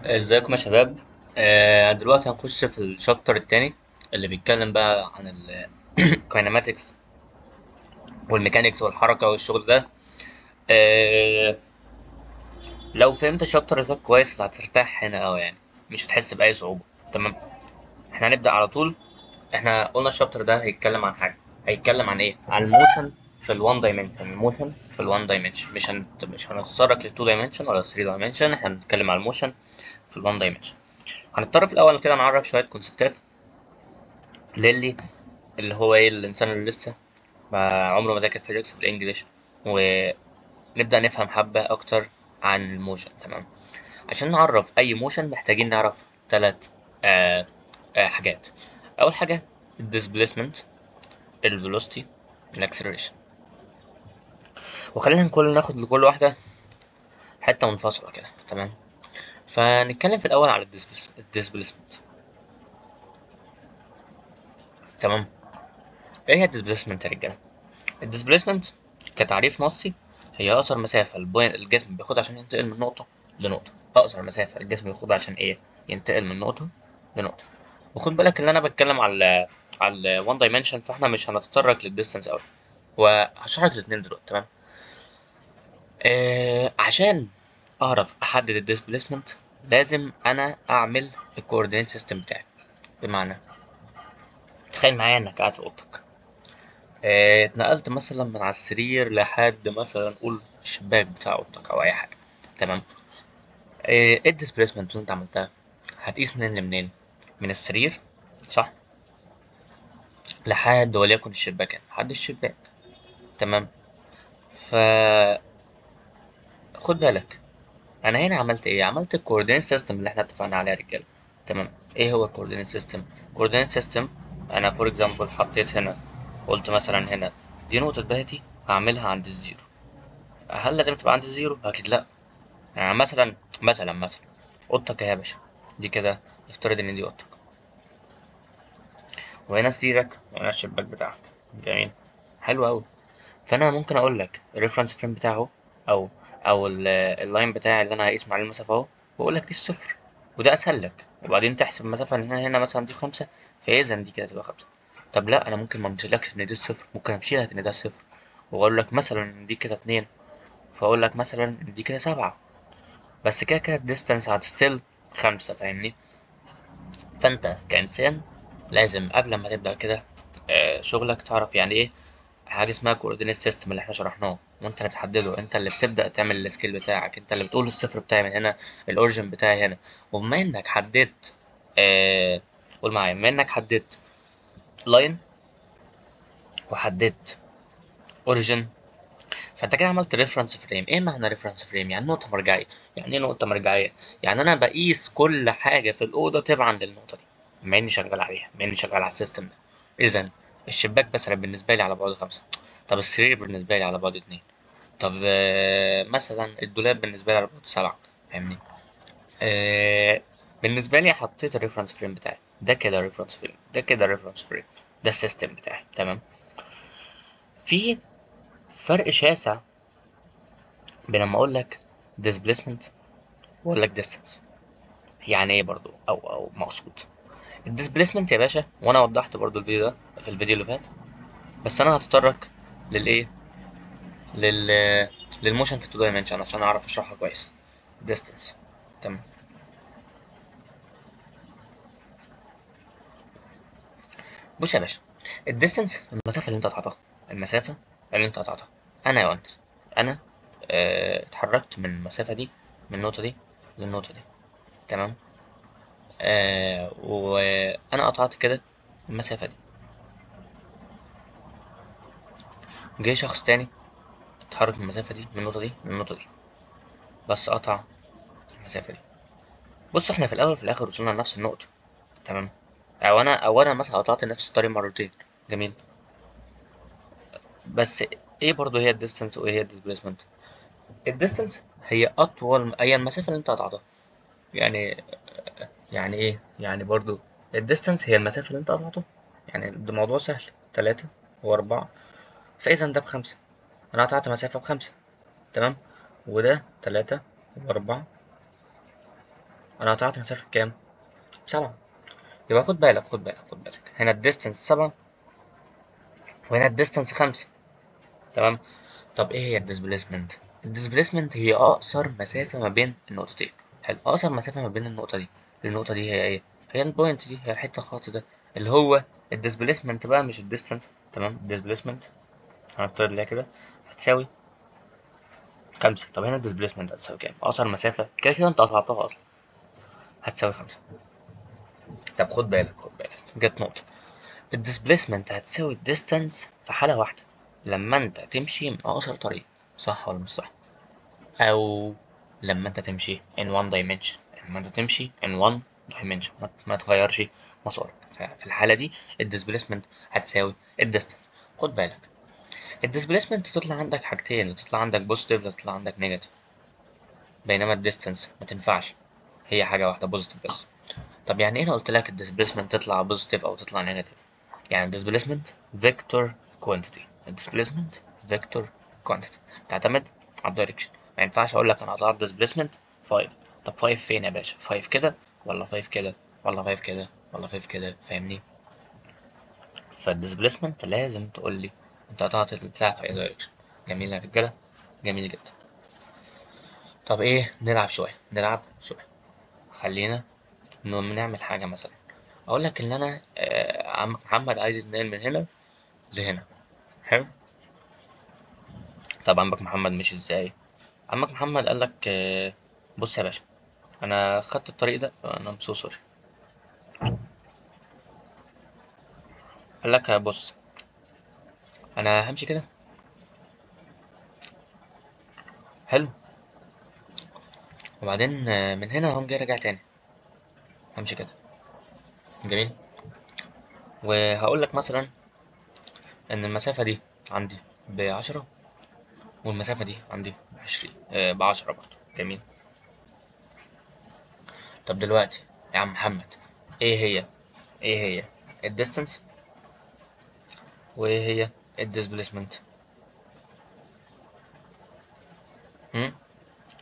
ازيكم يا شباب. دلوقتي هنخش في الشابتر التاني اللي بيتكلم بقى عن الكاينماتكس والميكانيكس والحركة والشغل ده. آه لو فهمت الشابتر اللي فات كويس هترتاح هنا أوي، يعني مش هتحس بأي صعوبة. تمام، احنا هنبدأ على طول. احنا قلنا الشابتر ده هيتكلم عن حاجة، هيتكلم عن ايه؟ عن الموشن في الوان دايمنشن. الموشن في الوان دايمنشن، مش هنتطرق للتو دايمنشن ولا 3 دايمنشن، احنا بنتكلم عن الموشن في الوان دايمنشن. هنضطر في الأول كده نعرف شوية كونسبتات للي اللي هو ايه الانسان اللي لسه ما عمره ما ذاكر فيزيكس بالانجلش، ونبدا نفهم حبه اكتر عن الموشن. تمام، عشان نعرف اي موشن محتاجين نعرف ثلاث حاجات. اول حاجه الديسبيسمنت، الفيلوسيتي، الاكسلريشن. وخلينا ناخد لكل واحده حته منفصله كده. تمام، فنتكلم في الاول على الديسبيسمنت. تمام، ايه هي الديسبيسمنت يا رجاله؟ الديسبيسمنت كتعريف نصي هي أقصر مسافة الجسم بياخدها عشان ينتقل من نقطة لنقطة. أقصر مسافة الجسم بياخدها عشان إيه؟ ينتقل من نقطة لنقطة. وخد بالك إن أنا بتكلم على وان دايمنشن، فإحنا مش هنتطرق للديستانس أوي، وهشرح لك الاتنين دلوقتي. تمام، عشان أعرف أحدد الديسبيسمنت لازم أنا أعمل الكوردينيت سيستم بتاعي. بمعنى، تخيل معايا إنك قاعد في أوضتك، اتنقلت مثلا من على السرير لحد مثلا قول الشباك بتاع اوضتك او اي حاجه. تمام، ايه الديسبيسمنت اللي انت عملتها؟ هتقيس منين لمنين؟ من السرير، صح، لحد وليكن الشباك، هنا لحد الشباك. تمام، فخد بالك انا هنا عملت ايه؟ عملت الكوردينيت سيستم اللي احنا اتفقنا عليه يا رجاله. تمام، ايه هو الكوردينيت سيستم؟ كوردينيت سيستم، انا فور اكزامبل حطيت هنا، قلت مثلا هنا دي نقطه بهتي، هعملها عند الزيرو. هل لازم تبقى عند الزيرو؟ اكيد لا. يعني مثلا اوضتك اهي يا باشا، دي كده، افترض ان دي اوضتك، وهنا سريرك وهنا الشباك بتاعك. جميل، حلو قوي. فانا ممكن اقول لك الريفرنس فريم بتاعه، او اللاين بتاعي اللي انا هقيس عليه المسافه اهو، واقول لك دي الصفر، وده اسهل لك. وبعدين تحسب المسافه اللي هنا مثلا دي 5، فاذا دي كده تبقى 5. طب لا، انا ممكن ما امشيلكش ان دي الصفر، ممكن امشي لك ان ده الصفر، واقول لك مثلا ان دي كده 2، فاقول لك مثلا ان دي كده 7. بس كده كده الديستانس هتستيل 5، فاهمني؟ فانت كإنسان لازم قبل ما تبدأ كده شغلك، تعرف يعني ايه حاجة اسمها كوردينيت سيستم اللي احنا شرحناه، وانت اللي بتحدده، انت اللي بتبدأ تعمل السكيل بتاعك، انت اللي بتقول الصفر بتاعي من هنا، الاوريجن بتاعي هنا. وبما انك حددت آه قول معايا، بما انك حددت لاين وحددت اوريجن، فانت كده عملت ريفرنس فريم. ايه معنى ريفرنس فريم؟ يعني نقطة مرجعية. يعني ايه نقطة مرجعية؟ يعني انا بقيس كل حاجة في الأوضة تبعا للنقطة دي، بما اني شغال عليها، بما اني شغال على السيستم ده. اذا الشباك مثلا بالنسبة لي على بعد 5، طب السرير بالنسبة لي على بعد 2، طب مثلا الدولاب بالنسبة لي على بعد 7، فاهمني؟ آه بالنسبة لي حطيت الريفرنس فريم بتاعي، ده كده ريفرنس فريم، ده كده ريفرنس فريم، ده السيستم بتاعي. تمام، في فرق شاسع بين لما اقول لك displacement واقول لك distance. يعني ايه برضو او مقصود الديسبيسمنت يا باشا؟ وانا وضحت برضو الفيديو ده في الفيديو اللي فات، بس انا هتطرق للايه، لل للموشن في 2 دايمنشن عشان اعرف اشرحها كويس. distance. تمام، بص يا باشا، الديستنس المسافه اللي انت قطعتها، المسافه اللي انت قطعتها. انا يا انس، انا اتحركت من المسافه دي، من النقطه دي للنقطه دي. تمام، وانا قطعت كده المسافه دي. جه شخص تاني اتحرك من المسافه دي، من النقطه دي للنقطه دي، بس قطع المسافه دي. بص، احنا في الاول وفي الاخر وصلنا لنفس النقطه. تمام، او انا مثلا قطعت نفس الطريق مرتين. جميل، بس ايه برضو هي الديستانس وايه هي الديسبيسمنت؟ الديستانس هي اطول اي المسافه اللي انت قطعتها. يعني يعني ايه؟ يعني برضو الديستانس هي المسافه اللي انت قطعتها. يعني ده موضوع سهل، 3 و4، فاذا ده ب5، انا قطعت مسافه ب5. تمام، وده 3 و4، انا قطعت مسافة كام؟ 7. يبقى خد بالك خد بالك خد بالك، هنا الديستنس 7 وهنا الديستنس 5. تمام. طب ايه هي الديسبيسمنت؟ الديسبيسمنت هي اقصر مسافة ما بين النقطتين. حلو، اقصر مسافة ما بين النقطة دي للنقطة دي هي ايه؟ هي البوينت دي، هي الحتة الخط ده اللي هو الديسبيسمنت بقى، مش الديستنس. تمام. الديسبيسمنت هنفترض ليها كده هتساوي 5. طب هنا الديسبيسمنت هتساوي كام؟ اقصر مسافة كده كده انت قطعتها اصلا، هتساوي 5. طب خد بالك خد بالك، جت نقطة. الديسبيسمنت هتساوي الديستانس في حالة واحدة، لما انت تمشي من اقصر طريق، صح ولا مش صح؟ او لما انت تمشي in one dimension، لما انت تمشي in one dimension ما تغيرش مسارك. ففي الحالة دي الديسبيسمنت هتساوي الديستانس. خد بالك، الديسبيسمنت تطلع عندك حاجتين، تطلع عندك بوزيتيف وتطلع عندك نيجاتيف، بينما الديستانس ما تنفعش، هي حاجة واحدة بوزيتيف بس. طب يعني ايه انا قلت لك الديسبيسمنت تطلع بوزيتيف او تطلع نيجاتيف؟ يعني displacement vector quantity، displacement vector quantity تعتمد على الدايركشن. ما ينفعش اقول لك انا هطلع displacement 5. طب 5 فين يا باشا؟ 5 كده ولا 5 كده ولا 5 كده ولا 5 كده؟ فاهمني؟ فالديسبيسمنت لازم تقول لي انت قطعت البتاع في اي دايركشن. جميل يا رجاله، جميل جدا. طب ايه، نلعب شويه نلعب شويه. خلينا نعمل حاجه مثلا، اقول لك ان انا عم محمد عايز يتنقل من هنا لهنا. حلو. طب عمك محمد مش ازاي؟ عمك محمد قال لك بص يا باشا، انا خدت الطريق ده، انا سو سوري. قال لك بص، انا همشي كده. حلو. وبعدين من هنا هقوم جاي راجع تاني، همشي كده. جميل. وهقول لك مثلا ان المسافة دي عندي ب10، والمسافة دي عندي ب20، ب10 برضه. جميل. طب دلوقتي يا عم محمد، ايه هي ايه هي الديستانس وايه هي الديسبيسمنت؟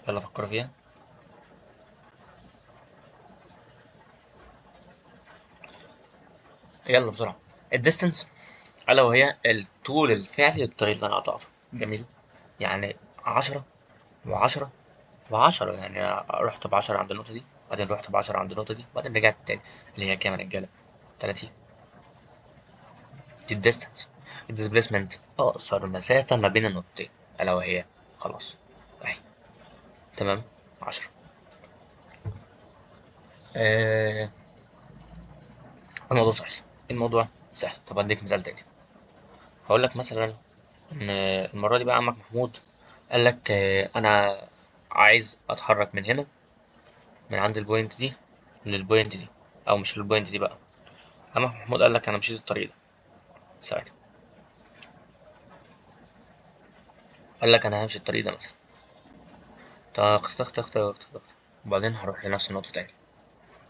يلا فكروا فيها. يلا بسرعة. الديستانس ألا وهي الطول الفعلي للطريق اللي أنا قطعته. جميل. يعني 10 و10 و10، يعني رحت ب10 عند النقطة دي، بعدين رحت ب10 عند النقطة دي، بعدين رجعت تاني، اللي هي كام يا رجالة؟ 30. دي الديستانس. الديسبيسمنت أقصر مسافة ما بين النقطتين، ألا وهي، خلاص أهي. تمام. 10. آه الموضوع سهل، الموضوع سهل. طب أديك مثال تاني. هقول لك مثلا إن المرة دي بقى عمك محمود قال لك أنا عايز أتحرك من هنا، من عند البوينت دي للبوينت دي، او مش للبوينت دي بقى. اما محمود قال لك انا مشيت الطريق ده، ثواني، قال لك انا همشي الطريق ده مثلا، طخ طخ طخ طخ طخ، وبعدين هروح لنفس النقطة تاني.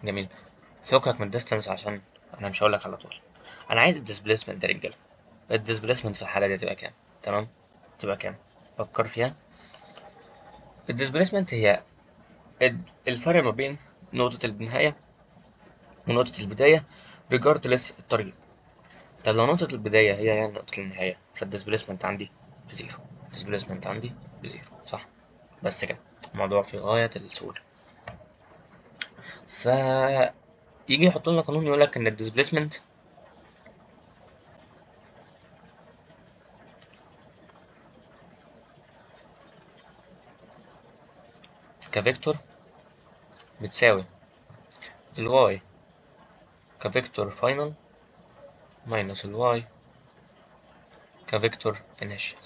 جميل. فكك من الديستانس عشان انا مش هقول لك على طول. انا عايز الديسبيسمنت يا رجاله. الديسبيسمنت في الحالة دي تبقى كام؟ تمام، تبقى كام؟ فكر فيها. الديسبيسمنت هي الفرق ما بين نقطة النهاية ونقطة البداية regardless الطريق. طب لو نقطة البداية هي نقطة النهاية، فالديسبيسمنت عندي بزيرو. الديسبيسمنت عندي بزيرو، صح؟ بس كده، الموضوع في غاية السهولة. يجي يحط لنا قانون يقول لك إن الديسبيسمنت كفيكتور بتساوي الواي كفيكتور فاينل ماينس الواي كفيكتور انيشال.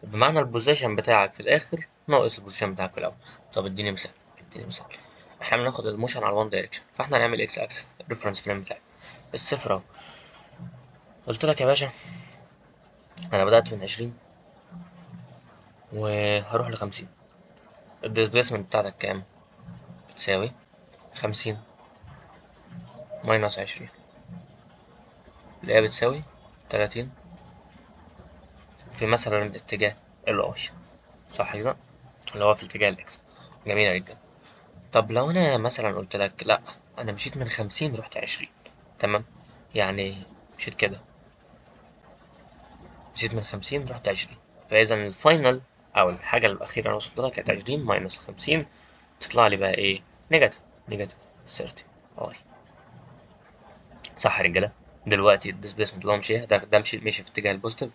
بمعنى البوزيشن بتاعك في الآخر ناقص البوزيشن بتاعك في الأول. طب اديني مثال، اديني مثال. احنا بناخد الموشن على الوان دايركشن، فاحنا هنعمل اكس اكسس الريفرنس فريم بتاعي الصفر اهو. قلت لك يا باشا انا بدأت من 20 وهروح ل50. الديسبيسمنت بتاعتك كام؟ تساوي 50 ماينس 20، اللي هي بتساوي 30 في مثلا اتجاه الاي، صح كده؟ اللي هو في اتجاه الاكس. جميل يا رجالة. طب لو انا مثلا قلت لك لا، انا مشيت من 50 رحت 20، تمام؟ يعني مشيت كده، مشيت من 50 رحت 20، فاذا الفاينل او الحاجه الاخيره انا وصلت لها كانت 20 ماينس 50، تطلع لي بقى ايه؟ نيجاتيف، نيجاتيف 30 اي. صح يا رجاله؟ دلوقتي الديسبيسمنت اللي هو مشيها ده مشي في اتجاه البوزيتيف،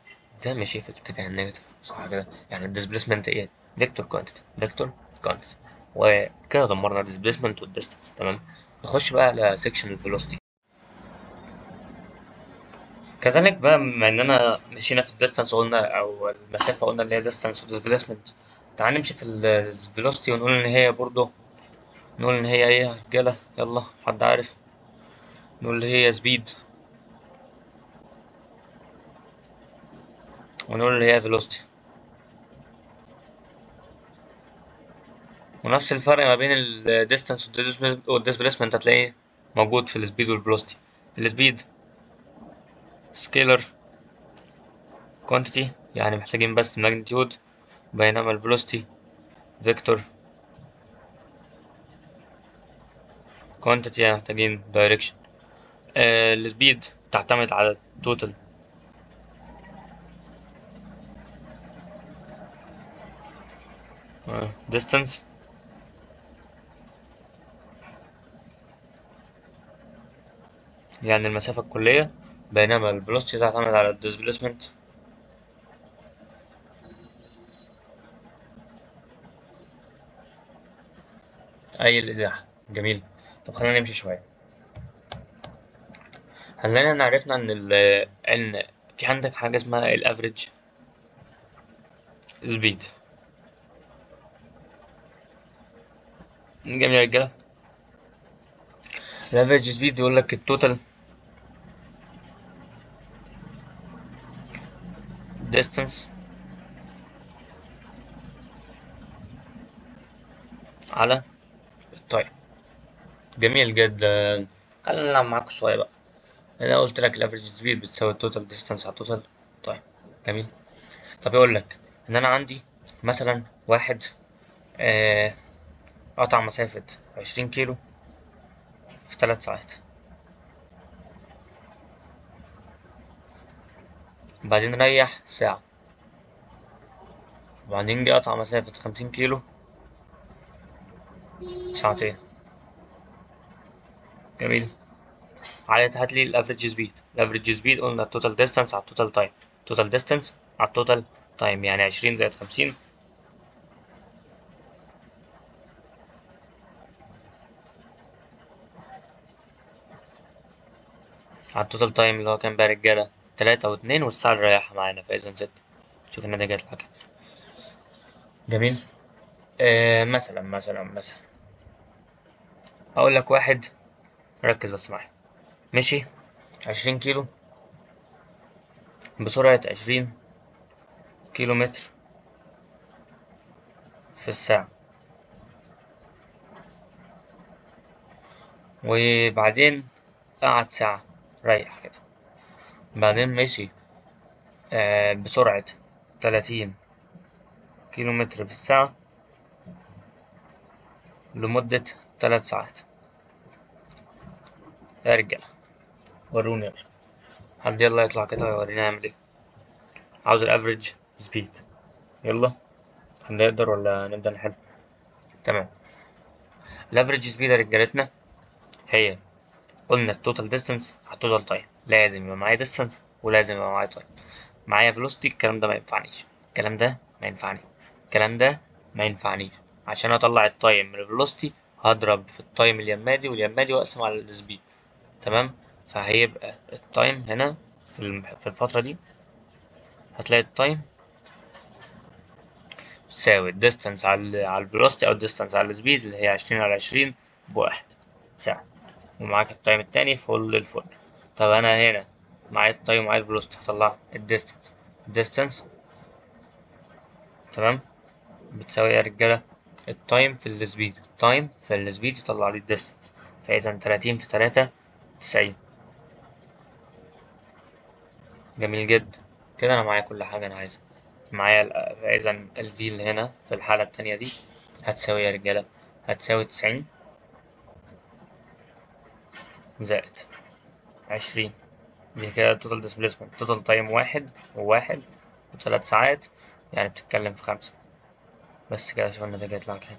ده مشي في اتجاه النيجاتيف، صح كده؟ يعني الديسبيسمنت ايه؟ فيكتور كوانتيتي، فيكتور كوانتيتي. وكده دمرنا الديسبيسمنت والديستانس، تمام؟ نخش بقى على سيكشن الفيلوسيتي. كذلك بقى بما اننا مشينا في الديستانس قلنا، او المسافه قلنا اللي هي ديستانس وديسبيسمنت، تعال نمشي في الفيلوسيتي ونقول ان هي برضه، نقول ان هي ايه يا رجاله؟ يلا، حد عارف؟ نقول ان هي سبيد، ونقول ان هي فيلوسيتي. ونفس الفرق ما بين الديستانس والديسبيسمنت هتلاقيه موجود في السبيد والفيلوسيتي. السبيد سكيلر كوانتيتي، يعني محتاجين بس ماجنتيود، بينما الفيلوسيتي فيكتور كوانتيتي، يعني محتاجين دايركشن. السبيد تعتمد على التوتال distance، يعني المسافة الكلية، بينما الفيلوسيتي تعتمد على الديسبيسمنت. أي الإزاحة. جميل. طب خلينا نمشي شوية. هنلاقينا عرفنا إن في عندك حاجة اسمها الأفريج سبيد. جميل يا رجالة. الأفريج سبيد يقول لك التوتال distance على التايم. جميل جدا. خلينا نلعب معاكم شوية بقى. أنا قلت لك الأفريج سبيد بتساوي التوتال ديستانس على التوتال تايم. جميل. طب يقول لك إن أنا عندي مثلا واحد آه قطع مسافة 20 كيلو في 3 ساعات، بعدين ريح ساعة، وبعدين جه قطع مسافة 50 كيلو في ساعتين. جميل. هات لي الافريج سبيد. الافريج سبيد قلنا التوتال ديستانس على التوتال تايم، توتال ديستانس على التوتال تايم، يعني 20 زائد 50 على التوتال تايم اللي هو كان بقى رجالة 3 و2 والساعة اللي رايحة معانا، فإذا 6. شوف النتيجة هتطلع كام. جميل. مثلا أقول لك واحد، ركز بس معايا، مشي 20 كيلو بسرعة 20 كيلومتر في الساعة، وبعدين قعد ساعة ريح كده، بعدين مشي بسرعة 30 كيلومتر في الساعة لمدة 3 ساعات. يا رجالة وروني يلا، حد يلا يطلع كده ويورينا يعمل ايه. عاوز الافريج سبيد. يلا، حد يقدر ولا نبدأ نحل؟ تمام. الافريج سبيد يا رجالتنا هي، قلنا التوتال ديستانس على التوتال تايم، لازم يبقى معايا ديستانس ولازم يبقى معايا تايم. معايا فيلوسيتي، الكلام ده ما ينفعنيش، الكلام ده ما ينفعني، الكلام ده ما ينفعنيش. عشان اطلع التايم من الفيلوسيتي هضرب في التايم اليمادي واليمادي واقسم على السبيد، تمام؟ فهيبقى التايم هنا في الفترة دي، هتلاقي التايم تساوي الديستانس على الفيلوسيتي او الديستانس على السبيد اللي هي 20 على 20 بواحد ساعة، ومعاك التايم التاني فل الفل. طب انا هنا معايا التايم ومعايا الفيلوسيتي، هطلع الديستانس تمام بتساوي ايه يا رجالة؟ التايم في السبيد، التايم في السبيد يطلع لي الديستانس، فإذا 30 في 3 90. جميل جدا. كده أنا معايا كل حاجة أنا عايزها. معايا إذا الفي اللي هنا في الحالة التانية دي هتساوي يا رجالة، هتساوي 90 زائد 20. دي كده توتال ديسبيسمنت. توتال تايم واحد وواحد و3 ساعات، يعني بتتكلم في 5. بس كده شوف النتيجة هيطلع كام.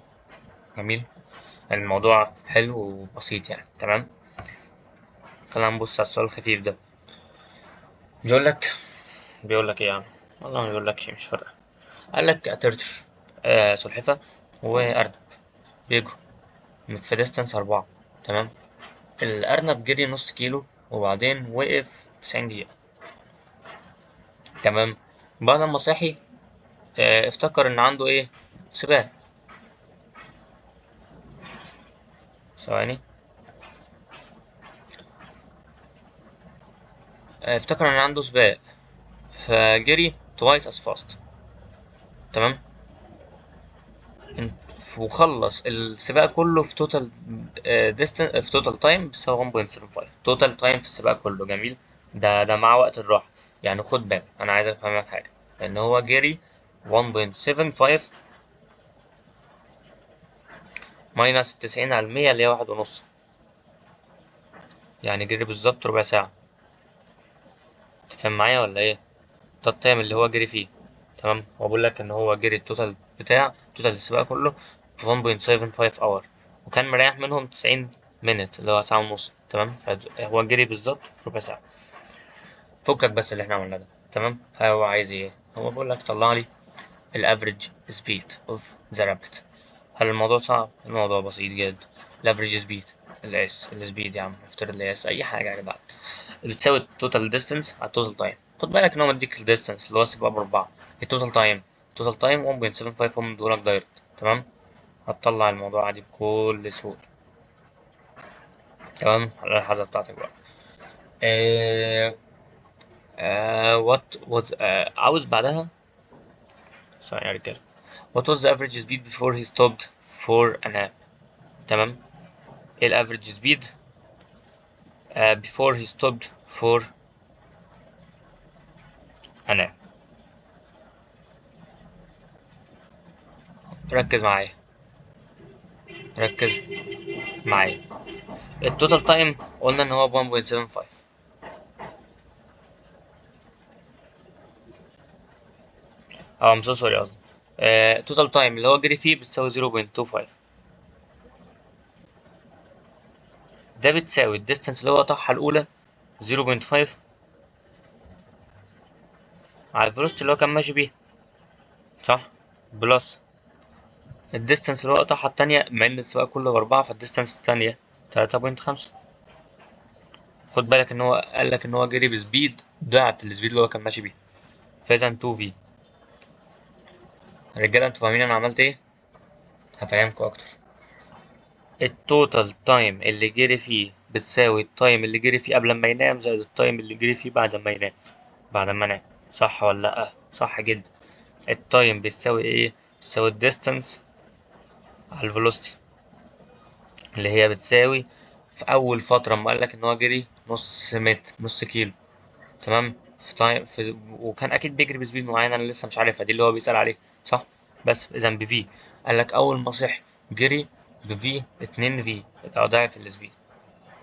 جميل. الموضوع حلو وبسيط يعني. تمام. خلينا نبص على السؤال الخفيف ده. بيقول لك ايه يا عم؟ والله ما بيقول لك ايه، مش فارقة. قال لك ترتر سلحفة وأرنب بيجروا في ديستانس 4. تمام. الأرنب جري نص كيلو وبعدين وقف 90 دقيقة. تمام. بعد ما صحي افتكر إن عنده إيه؟ سباق. ثواني. افتكر إن عنده سباق فجري twice as fast. تمام. وخلص السباق كله في توتال ديستنس، في توتال تايم بيساوي 1.75. توتال تايم في السباق كله. جميل. ده مع وقت الراحة. يعني خد بالك، أنا عايز أفهمك حاجة. إن هو جري 1.75 ماينس 90 على 100 اللي هي 1.5. يعني جري بالظبط ربع ساعة. أنت فاهم معايا ولا إيه؟ ده التايم اللي هو جري فيه. تمام. هو بقول لك إن هو جري التوتال توتال السباق كله في 1.75 اور، وكان مريح منهم 90 مينت اللي هو ساعة ونص. تمام. فهو جري بالظبط ربع ساعة. فكك بس اللي احنا عملناه ده. تمام. هو عايز ايه؟ هو بيقول لك طلع لي الافريج سبيد اوف ذا رابت. هل الموضوع صعب؟ الموضوع بسيط جدا. الافريج سبيد، السبيد يا عم، افترض الاس اي حاجه يا جدع، بتساوي التوتال ديستانس على التوتال تايم. خد بالك ان هو مديك الديستانس اللي هو سيبقى ب4. التوتال تايم 1.75 هم مديهولك دايركت. تمام. هتطلع الموضوع عادي بكل سهوله. تمام. على الحسب بتاعتك بقى. وات عاوز بعدها. ثانية يا رجالة. What was the average speed before he stopped for a nap؟ تمام. ايه ال average speed before he stopped for a nap؟ ركز معايا، ركز معايا. التوتال تايم قلنا ان هو 1.75. اه I'm so sorry قصدي. التوتال تايم اللي هو جري فيه بتساوي 0.25. ده بتساوي الديستانس اللي هو قطعها الأولى 0.5 على الفيلوسيتي اللي هو كان ماشي بيها، صح؟ بلس الديستانس اللي هو قطعها التانية، مع ان السواق كله ب4 فالديستانس التانية 3.5. خد بالك ان هو قال لك ان هو جري بسبيد ضعف السبيد اللي هو كان ماشي بيه، فاذا 2 في. رجاله انتوا فاهمين انا عملت ايه؟ هفهمكم اكتر. التوتال تايم اللي جري فيه بتساوي التايم اللي جري فيه قبل ما ينام زائد التايم اللي جري فيه بعد ما ينام. بعد ما نام. صح ولا لا؟ صح جدا. التايم بيساوي ايه؟ بتساوي الديستانس على الفيلوسيتي، اللي هي بتساوي في اول فتره اما قال لك ان هو جري نص متر، نص كيلو. تمام. وكان اكيد بيجري بسبيد معين انا لسه مش عارفها، دي اللي هو بيسأل عليه. صح. بس اذا بفي. قال لك اول ما صح جري بفي 2 في يبقى ضعف السبيد.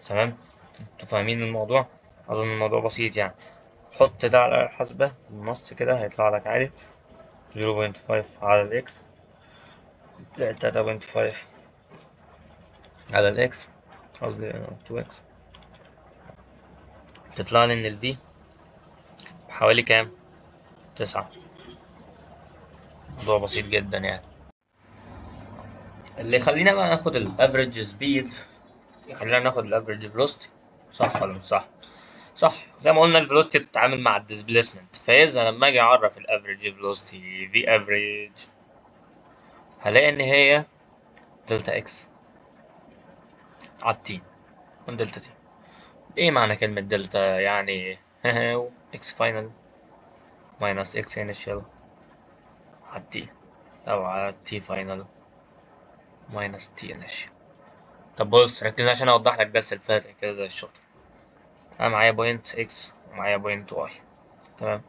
تمام. انتوا فاهمين الموضوع؟ اظن الموضوع بسيط يعني. حط ده على الحاسبة بالنص كده هيطلع لك عادي 0.5 على الاكس زائد 3.5 على الاكس، قصدي 2x. تطلع لي ان الفي بحوالي كام؟ 9. موضوع بسيط جدا يعني. اللي يخلينا بقى ناخد الافريج سبيد يخلينا ناخد الافريج فيلوسيتي. صح ولا مش صح؟ صح. زي ما قلنا الفيلوسيتي بتتعامل مع الديسبيسمنت، فاذا لما اجي اعرف الافريج فيلوسيتي في افريج هلاقي ان هي دلتا اكس على التي من دلتا تي. ايه معنى كلمة دلتا؟ يعني اكس فاينل ماينس اكس انيشال على التي، او على تي فاينل ماينس تي انيشال. طب بص ركز عشان اوضح لك بس الفرق كده زي الشاطر. انا معايا بوينت اكس ومعايا بوينت واي. تمام.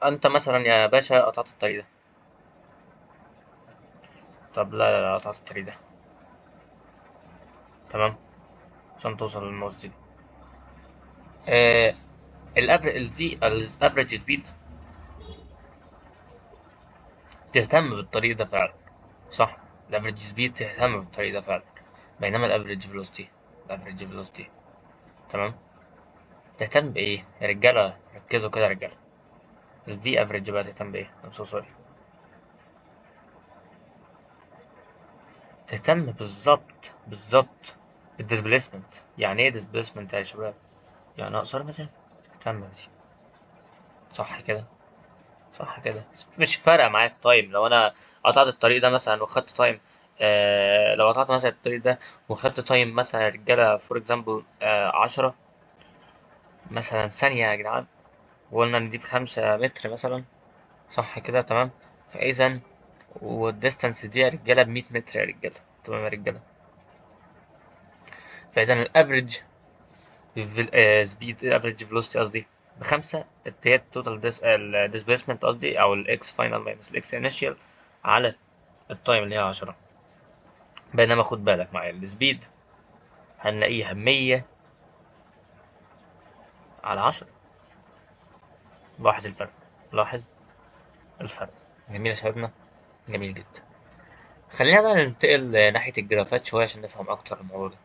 انت مثلا يا باشا قطعت الطريق ده. طب لا قطعت الطريق ده. تمام. عشان توصل للنقطة دي. الافريج سبيد تهتم بالطريق ده فعلا، صح. الافريج سبيد تهتم بالطريق ده فعلا، بينما الافريج فيلوسيتي تمام تهتم بايه يا رجاله؟ ركزوا كده يا رجاله. الفي افريج بقى تهتم بايه؟ I'm so sorry. تهتم بالظبط بالديسبيسمنت. يعني ايه ديسبيسمنت يا شباب؟ يعني اقصر مسافه. تهتم بدي، صح كده؟ صح كده. مش فارقه معايا التايم. لو انا قطعت الطريق ده مثلا وخدت تايم، لو قطعت مثلا الطريق ده وخدت تايم مثلا يا رجاله فور اكزامبل 10 مثلا ثانيه يا جدعان، وقلنا ان دي ب5 متر مثلا، صح كده؟ تمام. فاذا والديستانس دي يا رجاله ب100 متر يا رجاله، تمام يا رجاله. فاذا الافريج سبيد، الافريج فيلوسيتي قصدي ب5، هي التوتال الديسبيسمنت قصدي، او الاكس فاينل ماينس الاكس انيشال على التايم اللي هي 10. بينما خد بالك معايا السبيد هنلاقيها 100 على 10. لاحظ الفرق، لاحظ الفرق. جميل يا شبابنا، جميل جدا. خلينا بقى ننتقل ناحية الجرافات شوية عشان نفهم أكتر الموضوع ده.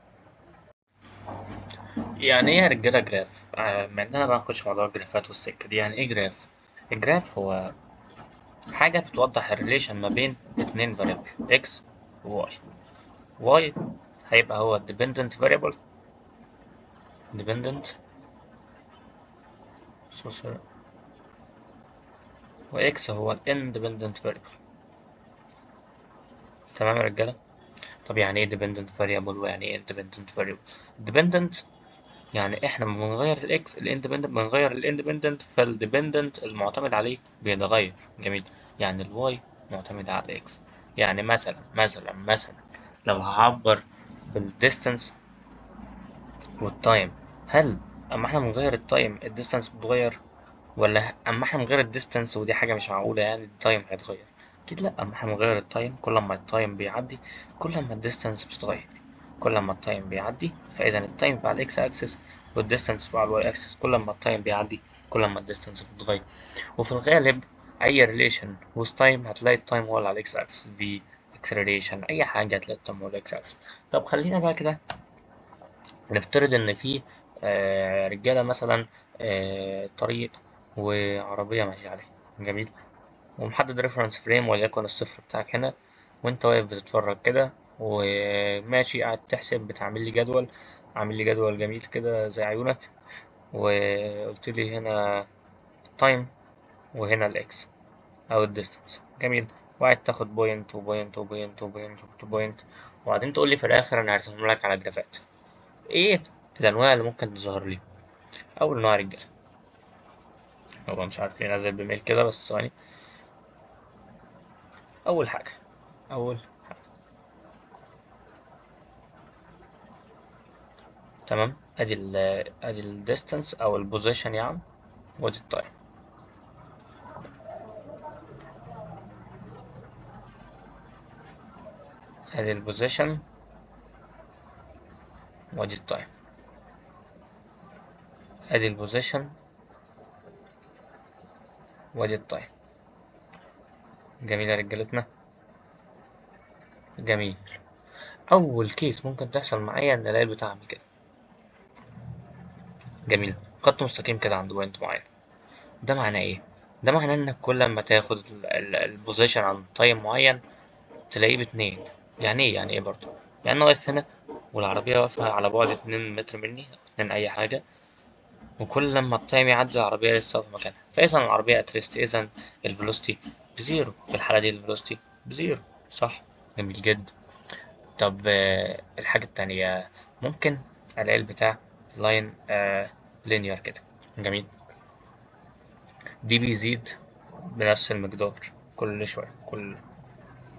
يعني إيه يا رجالة جراف؟ بما إننا بقى نخش في موضوع الجرافات والسكة دي، يعني إيه جراف؟ الجراف هو حاجة بتوضح الريليشن ما بين اتنين variable x و y. y هيبقى هو dependent variable dependent social، و x هو independent variable. تمام يا رجالة؟ طب يعني ايه dependent variable ويعني ايه independent variable؟ dependent يعني احنا لما بنغير الاكس الاندبندنت بنغير الاندبندنت، فالديبندنت المعتمد عليه بيتغير. جميل. يعني الواي معتمد على الاكس. يعني مثلا لو هعبر بالديستانس والتايم، هل اما احنا بنغير التايم الديستانس بتتغير؟ ولا اما احنا بنغير الديستانس ودي حاجه مش معقوله يعني التايم هيتغير؟ اكيد لا. اما احنا بنغير التايم كل ما التايم بيعدي كل ما الديستانس بتتغير. كل ما التايم بيعدي فاذا التايم بقى على الاكس اكسس والديستانس بقى على الواي اكسس، كل ما التايم بيعدي كل ما الديستانس بتتغير. وفي الغالب اي ريليشن وذ تايم هتلاقي التايم هو اللي على الاكس اكسس، في اكسلريشن اي حاجه هتلاقي التايم هو الاكس اكسس. طب خلينا بقى كده نفترض إن في رجالة مثلا طريق وعربية ماشية عليه. جميل. ومحدد ريفرنس فريم وليكن الصفر بتاعك هنا، وانت واقف بتتفرج كده وماشي قاعد تحسب، بتعمل لي جدول، عامل لي جدول جميل كده زي عيونك، وقلت لي هنا تايم وهنا الاكس او الديستانس. جميل. وقاعد تاخد بوينت وبوينت وبوينت وبوينت وبوينت، وبعدين تقول لي في الاخر انا هرسمهم لك على جرافات. ايه الانواع اللي ممكن تظهر لي؟ اول نوع رجاله، هو مش عارف ليه نازل بميل كده بس ثواني. اول حاجه اول حاجه تمام. ادي الديستانس او البوزيشن يعني، وادي التايم. ادي البوزيشن وادي التايم. ادي البوزيشن وادي التايم. جميل يا رجالتنا، جميل. اول كيس ممكن تحصل معايا ان الاقي البتاع عامل كده. جميل. خط مستقيم كده عند بوينت معين. ده معناه ايه؟ ده معناه انك كل ما تاخد البوزيشن عند تايم معين تلاقيه باتنين. يعني ايه برضه؟ يعني انا واقف هنا والعربية واقفة على بعد 2 متر مني، 2 أي حاجة، وكل لما التايم يعدي العربية لسه في مكانها، فإذا العربية اتريست، إذا الفيلوسيتي بزيرو. في الحالة دي الفيلوسيتي بزيرو، صح؟ جميل جدا. طب الحاجة التانية، ممكن ألاقي البتاع لاين لينير كده. جميل. دي بيزيد بنفس المقدار كل شوية.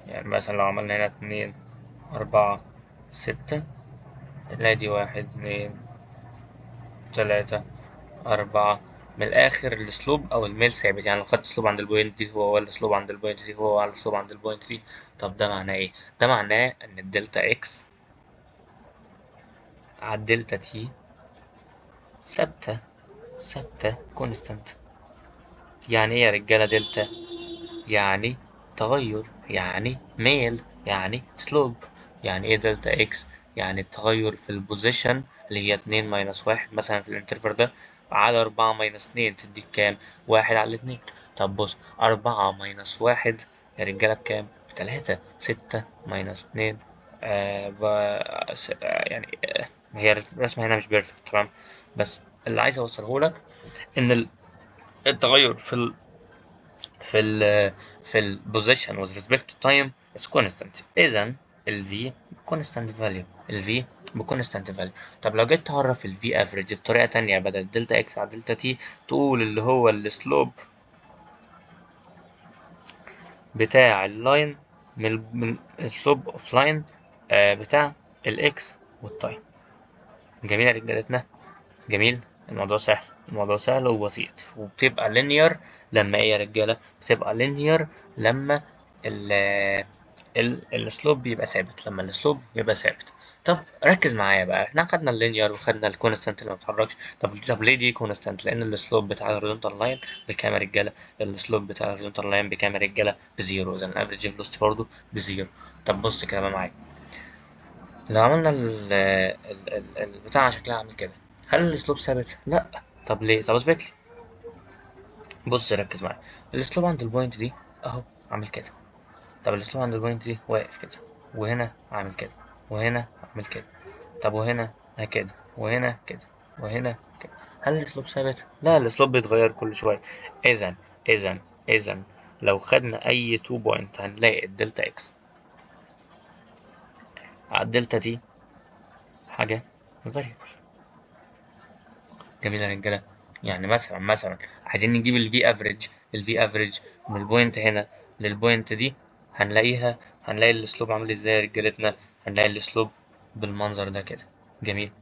يعني مثلا لو عملنا هنا 2 4 6، نلاقي دي 1 2 3 4، من الاخر السلوب او الميل ثابت. يعني لو خدت سلوب عند البوينت دي هو السلوب عند البوينت دي هو السلوب عند البوينت دي. طب ده معناه ايه؟ ده معناه ان الدلتا اكس على الدلتا تي ثابتة كونستانت. يعني ايه يا رجالة دلتا؟ يعني تغير، يعني ميل، يعني سلوب. يعني ايه دلتا اكس؟ يعني التغير في البوزيشن اللي هي 2 ماينس 1 مثلا في الانترفال ده على 4 ماينس 2 تديك كام؟ 1 على 2. طب بص، 4 ماينس 1 يا رجالة بكام؟ ب3. 6 ماينس 2 يعني هي الرسمة هنا مش بيرفكت تمام، بس اللي عايز اوصله لك ان التغير في ال في ال position with respect to time is constant. إذا ال V constant value، ال V constant value. طب لو جيت تعرف ال V average بطريقة تانية بدل دلتا X على دلتا T، تقول اللي هو السلوب بتاع اللاين من السلوب اوف لاين بتاع الإكس والتايم. جميل يا رجالتنا؟ جميل. الموضوع سهل، الموضوع سهل وبسيط، وبتبقى linear لما ايه يا رجالة؟ بتبقى linear لما السلوب بيبقى ثابت، لما السلوب بيبقى ثابت. طب ركز معايا بقى، احنا خدنا اللينير وخدنا الكونستانت اللي ما بيتحركش. طب ليه دي كونستانت؟ لان السلوب بتاع الهوريزونتال لاين بكام يا رجاله؟ السلوب بتاع الهوريزونتال لاين بكام يا رجاله؟ بزيرو. اذا الافريج فيلوسيتي برضه بزيرو. طب بص كده بقى معايا، لو عملنا البتاع شكلها عامل كده، هل الاسلوب ثابت؟ لا. طب ليه؟ طب اثبت لي. بص ركز معايا، الاسلوب عند البوينت دي اهو عامل كده. طب الاسلوب عند البوينت دي واقف كده، وهنا عامل كده، وهنا عامل كده. طب وهنا كده، وهنا كده، وهنا كده. هل الاسلوب ثابت؟ لا، الاسلوب بيتغير كل شويه. اذا اذا اذا لو خدنا اي 2 بوينت هنلاقي الدلتا اكس على الدلتا دي حاجه variable. جميل يا رجالة. يعني مثلا عايزين نجيب الفي افريج من البوينت هنا للبوينت دي، هنلاقي الاسلوب عامل ازاي يا رجالتنا؟ هنلاقي الاسلوب بالمنظر ده كده. جميل.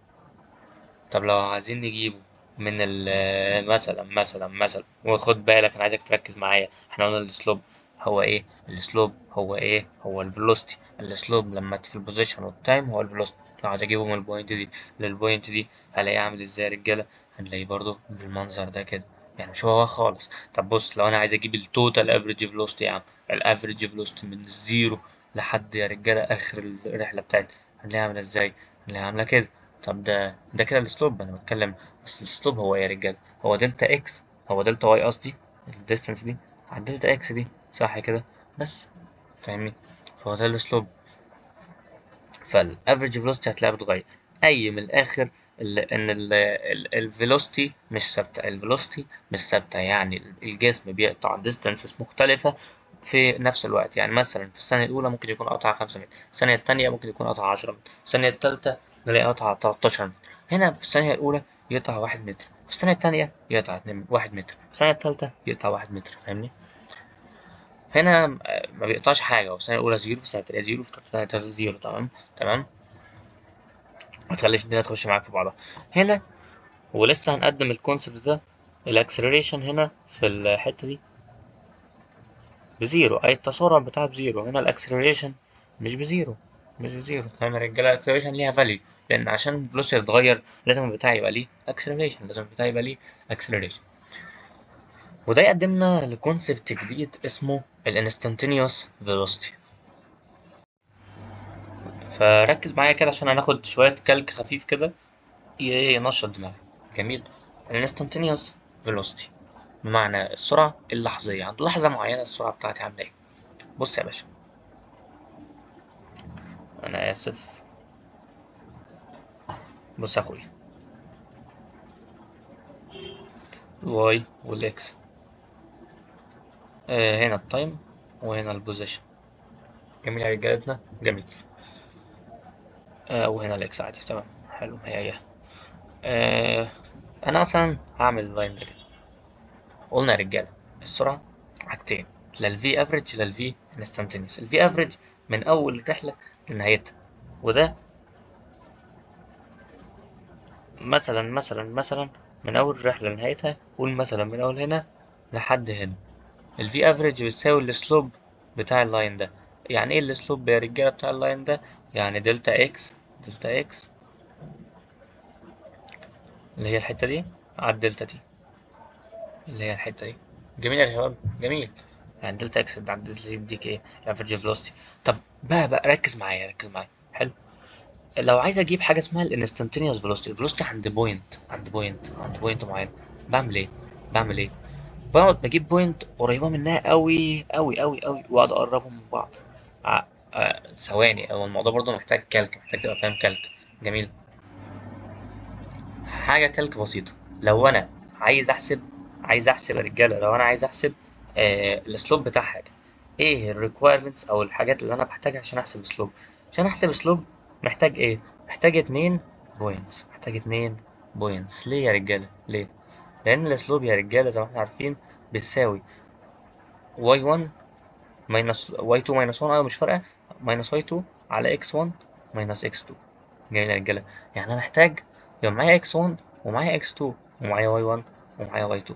طب لو عايزين نجيبه من ال مثلا وخد بالك انا عايزك تركز معايا، احنا قلنا الاسلوب هو ايه؟ الاسلوب هو ايه؟ هو الفيلوسيتي. الاسلوب لما في البوزيشن والتايم هو الفيلوسيتي. لو عايز اجيبه من البوينت دي للبوينت دي هلاقيه عامل ازاي يا رجاله؟ هنلاقيه برضو بالمنظر ده كده. يعني مش هو خالص. طب بص، لو انا عايز اجيب التوتال افريج فيلوسيتي يا عم، الافريج فيلوسيتي من الزيرو لحد يا رجاله اخر الرحله بتاعتي، هنلاقيها عامله ازاي؟ هنلاقيها عامله كده. طب ده كده الاسلوب انا بتكلم. بس الاسلوب هو ايه يا رجاله؟ هو دلتا اكس، هو دلتا واي قصدي، الديستانس دي على الدلتا اكس دي، صح كده؟ بس فاهمني؟ فهو ده الاسلوب. فالافريج فيلوسيتي هتلاقيها بتتغير. اي من الاخر ان الفيلوسيتي مش ثابته، الفيلوسيتي مش ثابته. يعني الجسم بيقطع ديستانسز مختلفه في نفس الوقت. يعني مثلا في الثانيه الاولى ممكن يكون قطع 5 متر، الثانيه الثانيه ممكن يكون قطع 10 متر، الثانيه الثالثه نلاقي قطع 13 متر. هنا في الثانيه الاولى يقطع 1 متر، في الثانيه الثانيه يقطع 1 متر، في الثانيه الثالثه يقطع 1 متر. فاهمني؟ هنا ما بيقطعش حاجه، وفي الثانيه الاولى زيرو، في الثانيه الثانيه زيرو، في الثانيه الثالثه زيرو. تمام تمام. ما تخليش الدنيا تخش معاك في بعضها. هنا ولسه هنقدم الكونسبت ده، الاكسلريشن هنا في الحته دي بزيرو، اي التسارع بتاعها بزيرو. هنا الاكسلريشن مش بزيرو، مش بزيرو. تمام يا رجاله؟ الاكسلريشن ليها فاليو، لان عشان الفلوسيتي تتغير لازم البتاع يبقى ليه اكسلريشن، لازم البتاع يبقى ليه اكسلريشن. وده يقدمنا لكونسبت جديد اسمه الانستنتينيوس فيلوسيتي. فركز معايا كده عشان هناخد شويه كالك خفيف كده ينشط دماغك. جميل. الانستنتينيوس فيلوسيتي بمعنى السرعة اللحظية، عند لحظة معينة السرعة بتاعتي عاملة ايه؟ بص يا باشا، أنا آسف، بص يا أخويا، الواي والإكس، هنا التايم وهنا البوزيشن. جميل يا رجالتنا؟ جميل. وهنا الإكس عادي. تمام، حلو. هي آه أنا مثلا هعمل اللاين ده كده. قلنا يا رجالة السرعة حاجتين، لا الفي افريج لا الفي انستنتينيوس. الفي افريج من أول الرحلة لنهايتها، وده مثلا من اول الرحله لنهايتها، قول مثلا من اول هنا لحد هنا. الفي افريج بتساوي السلوب بتاع اللاين ده. يعني ايه السلوب يا رجاله بتاع اللاين ده؟ يعني دلتا اكس، دلتا اكس اللي هي الحته دي، على الدلتا تي اللي هي الحته دي. جميل يا شباب، جميل. يعني دلتا اكس على الدلتا تي يديك ايه؟ الافريج فيلوسيتي. طب بقى ركز معايا، ركز معايا. حلو. لو عايز اجيب حاجه اسمها الانستنتينيوس فيلوسيتي، الفيلوسيتي عند بوينت معين، بعمل ايه؟ بعمل ايه؟ بقعد بجيب بوينت قريبه منها قوي قوي قوي قوي، واقعد اقربهم من بعض. ثواني، هو الموضوع برضه محتاج كالك، محتاج تبقى فاهم كالك. جميل. حاجه كالك بسيطه. لو انا عايز احسب يا رجاله، لو انا عايز احسب السلوب بتاع حاجه، ايه الريكويرمنتس او الحاجات اللي انا بحتاجها عشان احسب سلوب؟ عشان احسب سلوب محتاج ايه؟ محتاج 2 بوينتس، محتاج 2 بوينتس. ليه يا رجاله؟ ليه؟ لان السلوب يا رجاله زي ما احنا عارفين بتساوي y1 ماينس y2 ماينس 1، ايوه مش فارقه، ماينس y2 على x1 ماينس x2. جميل يا رجاله. يعني انا محتاج يبقى معايا x1 ومعايا x2 ومعايا y1 ومعايا y2.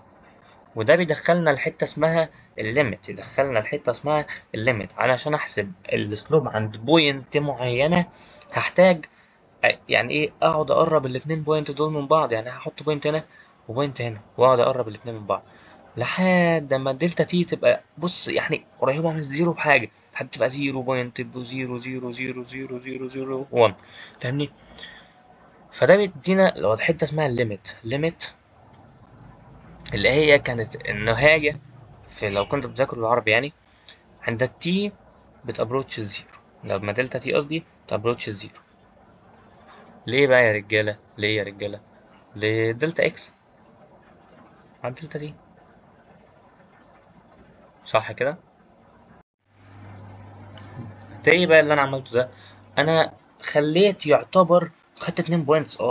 وده بيدخلنا لحته اسمها الليميت، يدخلنا لحته اسمها الليميت. علشان احسب السلوب عند بوينت معينه هحتاج يعني ايه؟ اقعد اقرب الاتنين بوينت دول من بعض. يعني هحط بوينت هنا وبوينت هنا، واقعد اقرب الاتنين من بعض لحد ما الدلتا تي تبقى بص يعني قريبه من الزيرو بحاجه، لحد تبقى 0.0000001. فاهمني؟ فده بيدينا لو حته اسمها الليميت، ليميت اللي هي كانت النهايه. في لو كنت بتذاكر العربي يعني، عند التي بتابروتش الزيرو، لما دلتا تي قصدي تابروتش الزيرو. ليه بقى يا رجاله؟ ليه يا رجاله؟ لدلتا اكس على الدلتا تي. صح كده؟ ده ايه بقى اللي انا عملته ده؟ انا خليت يعتبر خدت 2 بوينتس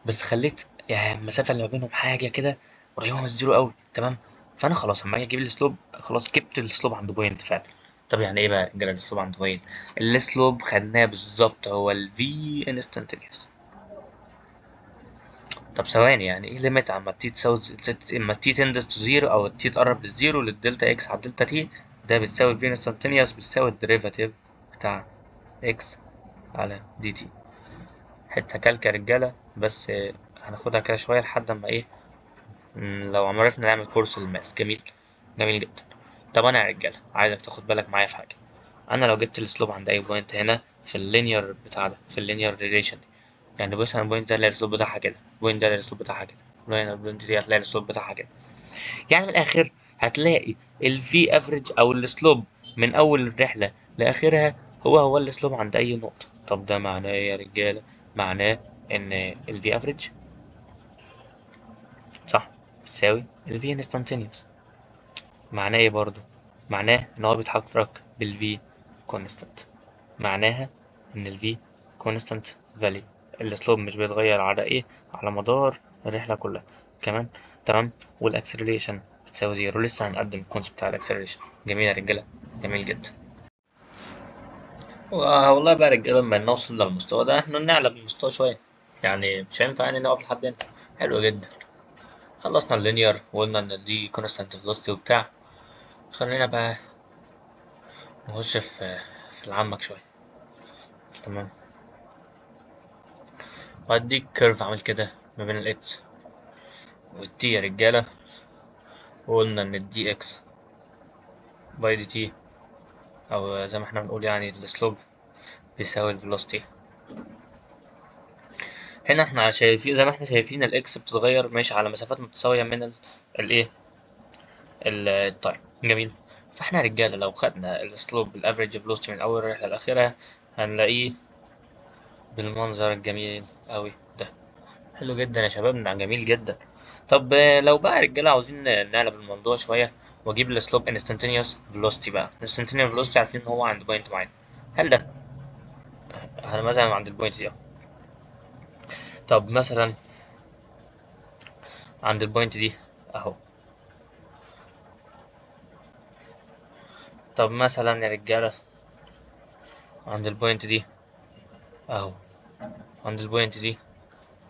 بس خليت يعني المسافه اللي ما بينهم حاجه كده قريبه من الزيرو قوي. تمام. فانا خلاص لما اجي اجيب السلوب، خلاص جبت السلوب عند بوينت فعلا. طب يعني ايه بقى يا رجاله السلوب عند بوينت؟ السلوب خدناه بالظبط هو الفي انستنتينيوس. طب ثواني، يعني ايه ليميت اما تي تساوي، اما تي تندس تو زيرو او تي تقرب للزيرو للدلتا اكس على الدلتا تي؟ ده بتساوي الفي انستنتينيوس بتساوي الديريفاتيف بتاع اكس على دي تي. حتة كالكة يا رجالة، بس هناخدها كده شوية لحد اما ايه، لو عرفنا نعمل كورس الماس. جميل، جميل جدا. طب انا يا رجالة عايزك تاخد بالك معايا في حاجة. انا لو جبت السلوب عند اي بوينت هنا في اللينير بتاع ده، في اللينير ريليشن، يعني بص انا البوينت ده هلاقي السلوب بتاعها كده، البوينت ده هلاقي السلوب بتاعها كده، البوينت دي هتلاقي السلوب بتاعها كده. يعني من الاخر هتلاقي الفي افريج او السلوب من اول الرحلة لاخرها هو السلوب عند اي نقطة. طب ده معناه ايه يا رجالة؟ معناه ان الفي افريج صح بتساوي الفي انستانتينيوس. معناه ايه برضو؟ معناه ان هو بيتحرك بالفي كونستانت. معناها ان الفي كونستانت فاليو، السلوب مش بيتغير على ايه؟ على مدار الرحلة كلها كمان. تمام. والاكسلريشن بتساوي زيرو. لسه هنقدم الكونسيبت بتاع الاكسلريشن. جميل يا رجالة، جميل جدا. والله بقى يا رجالة لما نوصل للمستوى ده احنا نعلى بالمستوى شوية، يعني مش هينفع يعني نقف لحد هنا. حلو جدا. خلصنا اللينير وقلنا ان دي كونستانت فيلوسيتي وبتاع. خلينا بقى نخش في العمق شوية. تمام. وهديك كيرف عامل كده ما بين الاكس والتي يا رجالة، وقلنا ان الدي اكس باي دي تي، او زي ما احنا بنقول يعني السلوب بيساوي الفيلوسيتي. هنا احنا شايفين زي ما احنا شايفين الاكس بتتغير ماشي على مسافات متساوية من الايه، التايم. جميل. فاحنا يا رجالة لو خدنا السلوب الافريج فيلوسيتي من اول رحلة لاخرها هنلاقيه بالمنظر الجميل اوي ده. حلو جدا يا شباب، جميل جدا. طب لو بقى يا رجاله عاوزين نقلب الموضوع شويه واجيب السلوب انستنتينيوس فيلوسيتي. بقى انستنتينيوس فيلوسيتي عارفين ان هو عند بوينت معين. هل ده انا مثلا عند البوينت دي طب مثلا عند البوينت دي اهو. طب مثلا يا رجاله عند البوينت دي اهو، عند البوينت دي،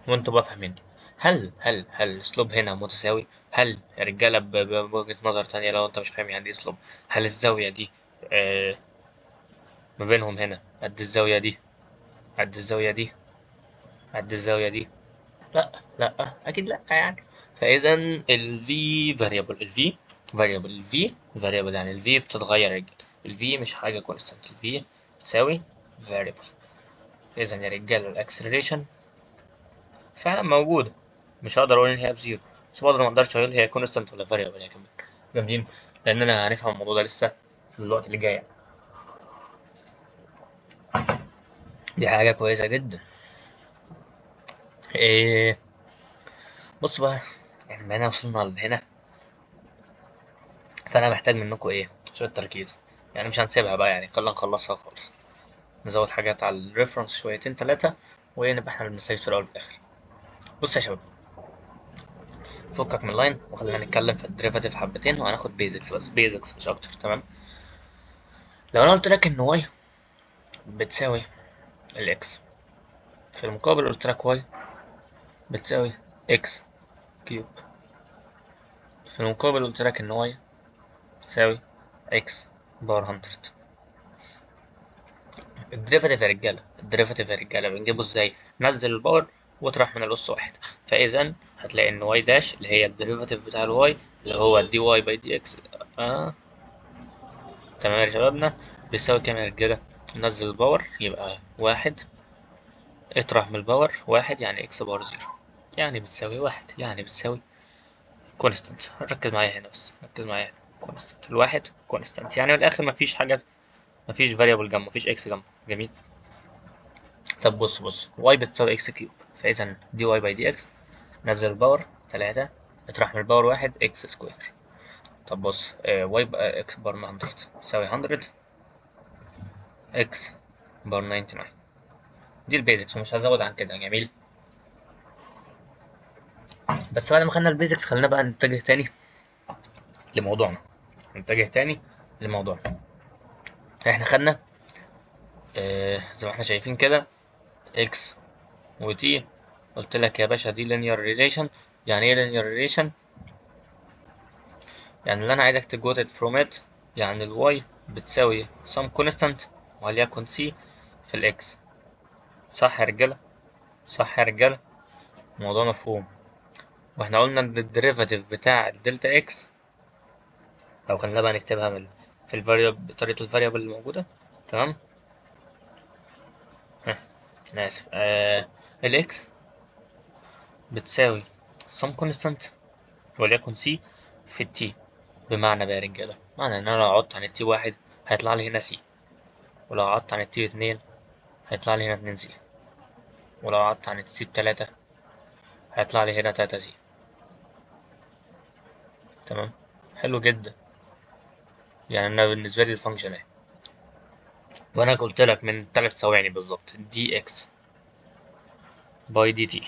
وانتوا بقى فاهمين. هل السلوب هنا متساوي؟ هل يا رجالة بوجهة نظر تانية لو انت مش فاهم يعني ايه سلوب، هل الزاوية دي ما بينهم هنا قد الزاوية دي، قد الزاوية دي، قد الزاوية دي؟ لا اكيد لا يعني. فاذا ال V variable، ال V variable، ال V variable يعني ال V بتتغير يا رجالة، ال V مش حاجة constant، ال V بتساوي variable. اذا يا رجالة الاكسلريشن فعلا موجودة، مش هقدر اقول ان هي بزيرو، بس برضه ما اقدرش اقول هي constant ولا variable يعني كمان. جامدين، لاننا هنفهم الموضوع ده لسه في الوقت اللي جاي. دي حاجة كويسة جدا. إيه، بص بقى، يعني بما اننا وصلنا لهنا فانا محتاج منكم ايه؟ شوية تركيز، يعني مش هنسيبها بقى، يعني خلينا نخلصها خالص، نزود حاجات على الريفرنس شويتين تلاتة، ونبقى احنا بنسيج في الاول وفي الاخر. بص يا شباب، فكك من اللاين وخلينا نتكلم في الديريفاتيف حبتين، وهناخد بيزكس بس، بيزكس مش اكتر، تمام؟ لو انا قلت لك ان واي بتساوي الاكس، في المقابل قلت لك واي بتساوي اكس كيوب، في المقابل قلت لك ان واي تساوي اكس باور 100. الديريفاتيف يا رجاله، الديريفاتيف يا رجاله بنجيبه ازاي؟ نزل الباور واطرح من الأس واحد، فإذا هتلاقي إن واي داش اللي هي الديريفاتيف بتاع الواي اللي هو دي واي باي دي إكس، تمام يا شبابنا، بيساوي كام يا رجاله؟ نزل الباور يبقى واحد، اطرح من الباور واحد، يعني إكس باور زيرو، يعني بتساوي واحد، يعني بتساوي كونستانت. ركز معايا هنا بس، ركز معايا هنا، كونستانت، الواحد كونستانت، يعني من الآخر مفيش حاجة، مفيش فاريبل جنبه، مفيش إكس جنبه. جميل. طب بص واي بتساوي اكس كيوب، فاذا دي واي باي دي اكس، نزل الباور تلاتة، اطرح من الباور واحد، اكس سكوير. طب بص، واي بقى اكس بار 100 تساوي 100 اكس بار 99. دي البيزكس ومش هزود عن كده. جميل. بس بعد ما خدنا البيزكس خلينا بقى نتجه تاني لموضوعنا، نتجه تاني لموضوعنا. احنا خدنا زي ما احنا شايفين كده اكس وتي، قلت لك يا باشا دي linear relation. يعني ايه linear relation؟ يعني اللي انا عايزك تجوت فروم ات، يعني الواي بتساوي some constant وليكن c في الاكس. صح يا رجاله؟ صح يا رجاله؟ الموضوع مفهوم. واحنا قلنا ان الديريفاتيف بتاع الدلتا اكس، او خلينا بقى نكتبها من في الفاريبل بطريقه الفاريبل الموجوده، تمام؟ انا اسف، الاكس بتساوي some constant وليكن c في التي. بمعنى بقى يا رجاله، معنى ان انا لو عدت عن التي واحد هيطلع لي هنا c، ولو عدت عن التي اتنين هيطلع لي هنا 2 سي، ولو قعدت عن السي بتلاتة هيطلع لي هنا 3 سي. تمام، حلو جدا. يعني انا بالنسبه لي الفانكشن اهي، وانا قلت لك من 3 ثواني بالظبط دي اكس باي دي تي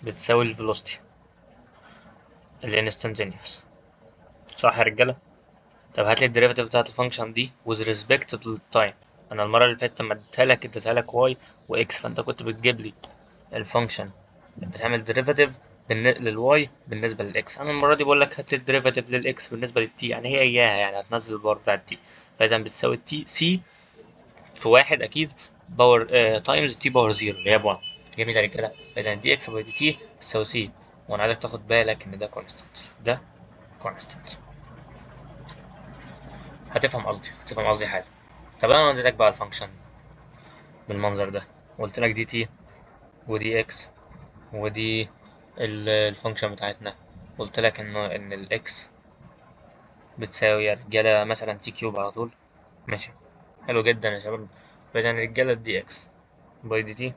بتساوي الفيلوسيتي الانستنتينيوس. صح يا رجاله؟ طب هات لي الديريفاتيف بتاعت الفانكشن دي with respect to the time. انا المره اللي فاتت لما اديتها لك واي واكس، فانت كنت بتجيب لي الفانكشن بتعمل ديريفاتيف للواي بالنسبه للاكس. انا المره دي بقول لك هات الديريفاتيف للاكس بالنسبه للتي، يعني هي اياها، يعني هتنزل الباور بتاع التي، فاذا بتساوي التي سي في واحد اكيد باور تايمز تي باور زيرو اللي هي ب 1. جميل يا رجاله، فاذا دي اكس باي دي تي بتساوي سي، وانا عايزك تاخد بالك ان ده كونستنت، ده كونستنت. هتفهم قصدي حاجه. طب انا اديتك بقى الفانكشن بالمنظر ده، قلت لك دي تي ودي اكس ودي الفانكشن بتاعتنا، قلت لك ان الاكس بتساوي يا رجاله مثلا تي كيوب على طول. ماشي، حلو جدا يا شباب. فاذا رجاله دي اكس باي دي تي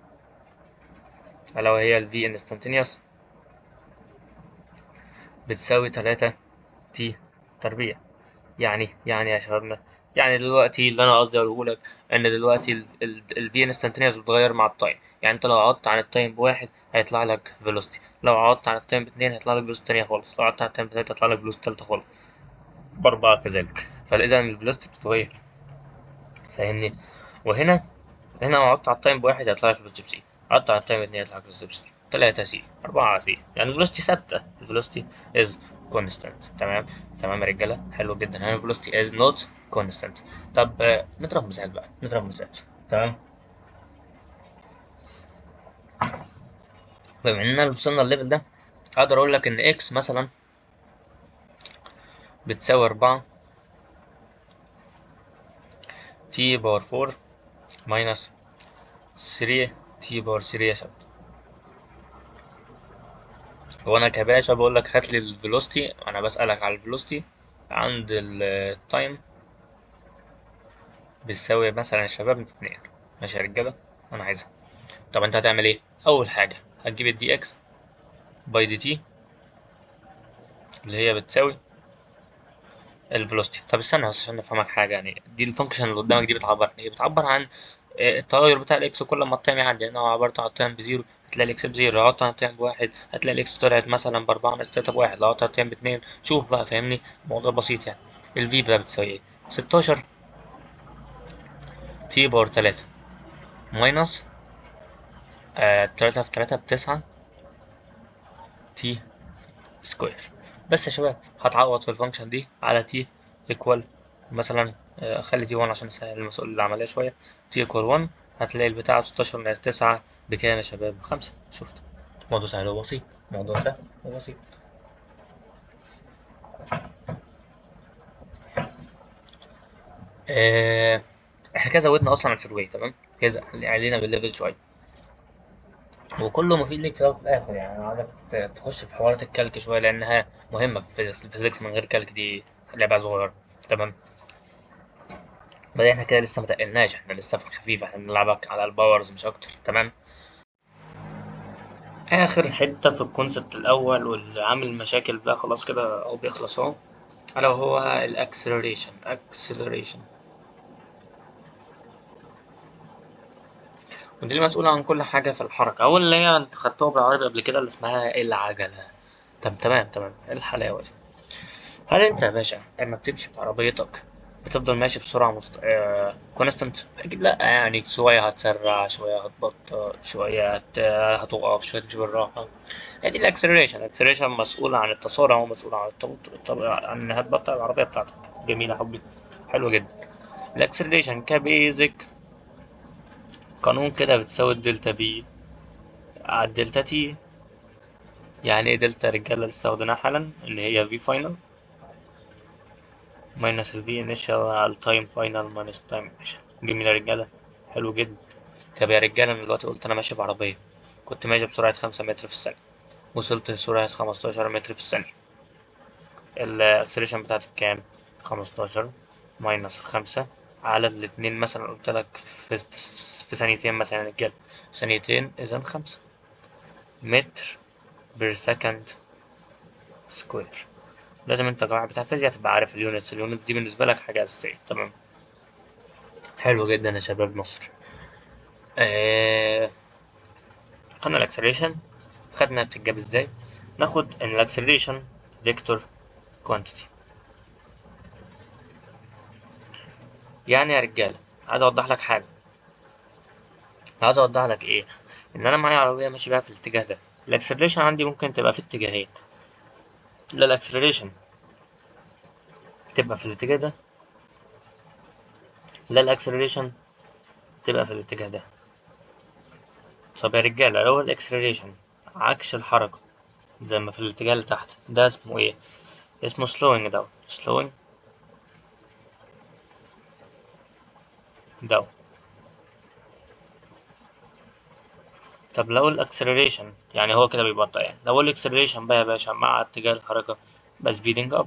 الا وهي الفي انستنتينيوس بتساوي 3 تي تربيع. يعني يا شبابنا، يعني دلوقتي اللي انا قصدي اقوله لك ان دلوقتي الفي انستنتينيوس بتتغير مع التايم. يعني انت لو عدت عن التايم بواحد هيطلع لك فيلوسيتي، لو عدت عن التايم باتنين هيطلع لك فيلوسيتي تانية خالص، لو عدت عن التايم بتلاتة هيطلع لك فيلوسيتي تالتة خالص، بأربعة كذلك. فإذا الفيلوسيتي بتتغير، فاهمني؟ وهنا لو عدت على التايم بواحد هيطلع لك فيلوسيتي بسي، عدت على التايم باتنين هيطلع لك فيلوسيتي بصفر. 3 سي 4 سي، يعني الفيلوسيتي ثابتة، الفيلوسيتي از كونستانت. تمام تمام يا رجالة، حلو جدا. هنا الفيلوسيتي از نوت كونستانت. طب نضرب مثال بقى، نضرب مثال. تمام. بما اننا وصلنا الليفل ده، اقدر اقول لك ان اكس مثلا بتساوي 4 تي باور 4 ماينس 3 تي باور 3 يا شباب. هو انا كباشا بقول لك هات لي الفيلوسيتي، انا بسألك على الفيلوسيتي عند التايم بتساوي مثلا يا شباب 2. ماشي يا رجالة، انا عايزها. طب انت هتعمل ايه؟ اول حاجة هتجيب الدي اكس باي دي تي اللي هي بتساوي الفيلوسيتي. طب استنى بس عشان نفهمك حاجة، يعني دي الفانكشن اللي قدامك دي بتعبر عن ايه؟ بتعبر عن التغير بتاع الاكس كل ما التايم يعدي. يعني لو عبرت عن التايم بزيرو هتلاقي الاكس بزيرو، لو عبرت عن التايم بواحد هتلاقي الاكس طلعت مثلا باربعة ناقص تلاتة بواحد، لو عبرت عن التايم باتنين. شوف بقى فاهمني، الموضوع بسيط يعني. الفي بقى بتساوي ايه؟ 16 تي باور 3 ماينس 3 في 3 ب9 تي سكوير. بس يا شباب هتعوض في الفانكشن دي على تي ايكوال مثلا خلي تي 1 عشان اسهل المسؤول العملية شوية. تي ايكوال 1 هتلاقي البتاع 16 ناقص 9 بكام يا شباب؟ 5. شفت؟ موضوع سهل وبسيط، موضوع سهل وبسيط. آه احنا كده زودنا اصلا عن سيرفي. تمام كده علينا بالليفل شوية، وكله مفيد ليك في الأول وفي الآخر. يعني أنا عايزك تخش في حوارات الكالك شوية لأنها مهمة في الفيزيكس. الفيزيكس من غير كالك دي لعبة صغيرة. تمام. بعدين احنا كده لسه متقلناش، احنا لسه في الخفيف، احنا بنلعبك على الباورز مش أكتر. تمام. آخر حتة في الكونسبت الأول واللي عامل مشاكل بقى خلاص كده أو بيخلص أهو، ألا وهو الأكسلريشن. ودي المسؤولة عن كل حاجة في الحركة، أو اللي هي أنت خدتوها بالعربي قبل كده اللي اسمها العجلة. طب تمام تمام، إيه الحلاوة دي؟ هل انت يا باشا لما بتمشي في عربيتك بتفضل ماشي بسرعة كونستنت؟ أكيد لأ، يعني شوية هتسرع، شوية هتبطأ، شوية هتقف، شوية تمشي بالراحة. هي دي الأكسلريشن مسؤول عن التسارع ومسؤول عن عن إنها تبطأ العربية بتاعتك. جميل يا حبي، حلو جدا. الأكسلريشن كبيزك قانون كده بتساوي الدلتا في على الدلتا تي. يعني ايه دلتا رجالة؟ لسه واخدينها حالا، إن هي في فاينل ماينس الفي انيشال على التايم فاينل ماينس التايم انيشال. جميل يا رجالة، حلو جدا. طب يا رجالة أنا دلوقتي قلت أنا ماشي بعربية، كنت ماشي بسرعة 5 متر في الثانية، وصلت لسرعة 15 متر في الثانية. الأكسلريشن بتاعتي بكام؟ 15 ماينس 5 على الاتنين مثلا، قلت لك في ثانيتين مثلا يا رجالة، ثانيتين إذا 5 متر بير سكند سكوير. لازم انت كواحد بتاع فيزياء تبقى عارف اليونتس دي بالنسبة لك حاجة أساسية. تمام، حلو جدا يا شباب مصر. خدنا الاكسلريشن، خدنا بتتجاب ازاي. ناخد ان الاكسلريشن فيكتور كوانتيتي. يعني يا رجاله عايز اوضح لك حاجه، عايز اوضح لك ايه، ان انا معايا عربيه ماشي بيها في الاتجاه ده، الاكسلريشن عندي ممكن تبقى في اتجاهين. لا الاكسلريشن تبقى في الاتجاه ده، لا الاكسلريشن تبقى في الاتجاه ده. طب يا رجاله لو الاكسلريشن عكس الحركه زي ما في الاتجاه اللي تحت ده، اسمه ايه؟ اسمه slowing down. طب لو الاكسلريشن، يعني هو كده بيبطأ، يعني لو الاكسلريشن بقى يا باشا مع اتجاه الحركة بس speeding up،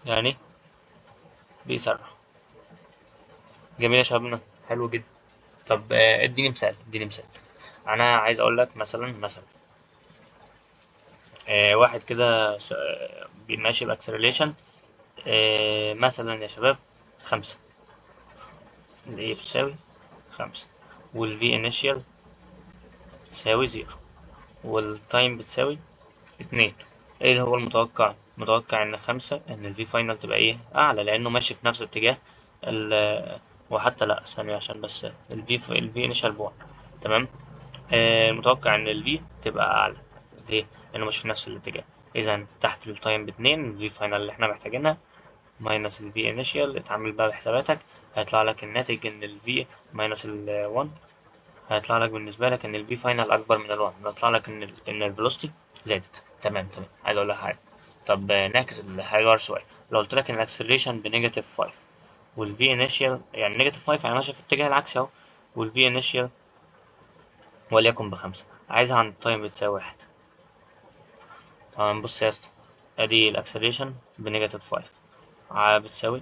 يعني بيسرع. جميل يا شبابنا، حلو جدا. طب اديني مثال، انا عايز اقول لك مثلا واحد كده ماشي باكسلريشن مثلا يا شباب 5، اللي هي بتساوي 5، والفي انيشال تساوي 0، والتايم بتساوي 2. ايه اللي هو المتوقع؟ متوقع ان 5 ان الفي فاينل تبقى ايه؟ اعلى، لانه ماشي في نفس اتجاه ال وحتى لا ثانية عشان بس الفي انيشال بوان. تمام. المتوقع ان الفي تبقى اعلى. ليه؟ لانه مش في نفس الاتجاه. اذا تحت التايم باتنين الفي فاينل اللي احنا محتاجينها ماينس الفي انيشال، اتعامل بقى بحساباتك، هيطلع لك الناتج ان الفي ماينس ال1، هيطلع لك بالنسبة لك ان الفي فاينل اكبر من ال1، هيطلع لك ان الفيلوسيتي زادت. تمام. عايز اقول لك حاجة. طب نعكس الحوار شوية. لو قلت لك ان الاكسلريشن بنيجاتيف 5 والفي انيشال يعني نيجاتيف 5 يعني ماشي في الاتجاه العكسي اهو، والفي انيشال وليكن ب5، عايزها عند التايم بتساوي 1. تمام. بص يا اسطى، ادي الاكسلريشن بنيجاتيف 5 بتساوي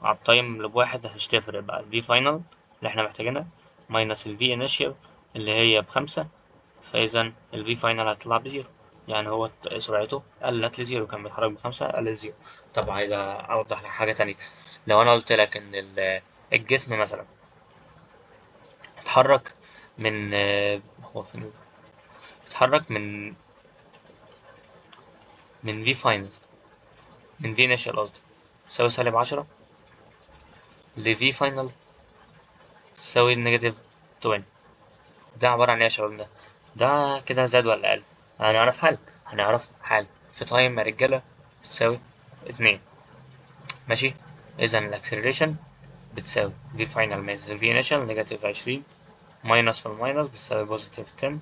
على التايم اللي ب1 مش هتفرق بقى الفي فاينل اللي احنا محتاجينها ماينس الفي انيشال اللي هي ب5، فاذا الفي فاينل هتطلع بزيرو. يعني هو سرعته قلت لزيرو، كان بيتحرك ب5 قل لزيرو. طب عايز اوضح لك حاجة تانية. لو انا قلت لك ان الجسم مثلا اتحرك من هو فين؟ اتحرك من في فاينل، من في انيشال قصدي، تساوي -10 ل في فاينل تساوي -20. ده عبارة عن ايه يا شباب؟ ده كده زاد ولا قل؟ هنعرف حال في تايم يا رجالة بتساوي 2. ماشي. إذا الأكسلريشن بتساوي في فاينل ماينس في انيشال -20 ماينس في الماينس بتساوي +10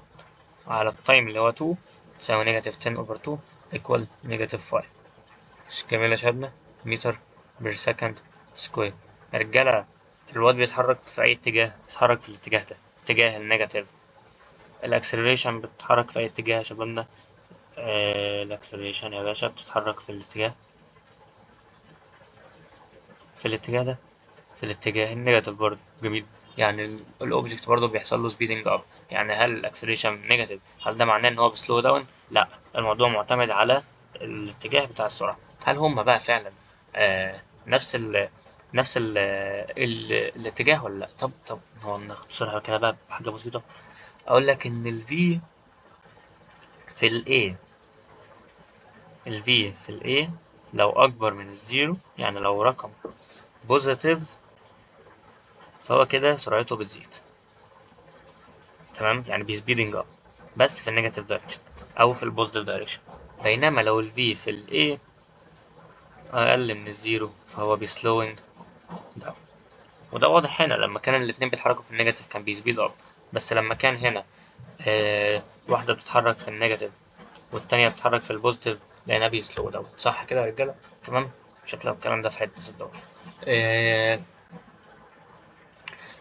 على التايم اللي هو 2 تساوي -10/2 equal -5. مش جميل يا شبابنا؟ متر بير سكند سكوير. يا رجالة، الواد بيتحرك في أي اتجاه؟ بيتحرك في الاتجاه ده، اتجاه النيجاتيف. الأكسلريشن بتتحرك في أي اتجاه يا شبابنا؟ الأكسلريشن يا باشا بتتحرك في الاتجاه، في الاتجاه ده، في الاتجاه النيجاتيف برضه. جميل. يعني الأوبجكت برضه بيحصل له سبيدنج أب. يعني هل الأكسلريشن نيجاتيف هل ده معناه إن هو بسلو داون؟ لأ، الموضوع معتمد على الاتجاه بتاع السرعة. هل هما بقى فعلا نفس الاتجاه ولا لأ؟ طب هو نختصرها كده بقى بحاجة بسيطة. أقول لك إن في ال A في ال A لو أكبر من الزيرو، يعني لو رقم بوزيتيف، فهو كده سرعته بتزيد. تمام، يعني بيسبيدنج اب بس في النيجاتيف دايركشن او في البوزيتيف دايركشن. بينما لو الفي في الاي اقل من الزيرو فهو بيسلوينج داون. وده واضح هنا لما كان الاتنين بيتحركوا في النيجاتيف كان بيسبيد اب، بس لما كان هنا واحدة بتتحرك في النيجاتيف والتانية بتتحرك في البوزيتيف لقيناه بيسلو داون. صح كده يا رجالة؟ تمام. مش هتلاقوا الكلام ده في حتة صدقوني. آه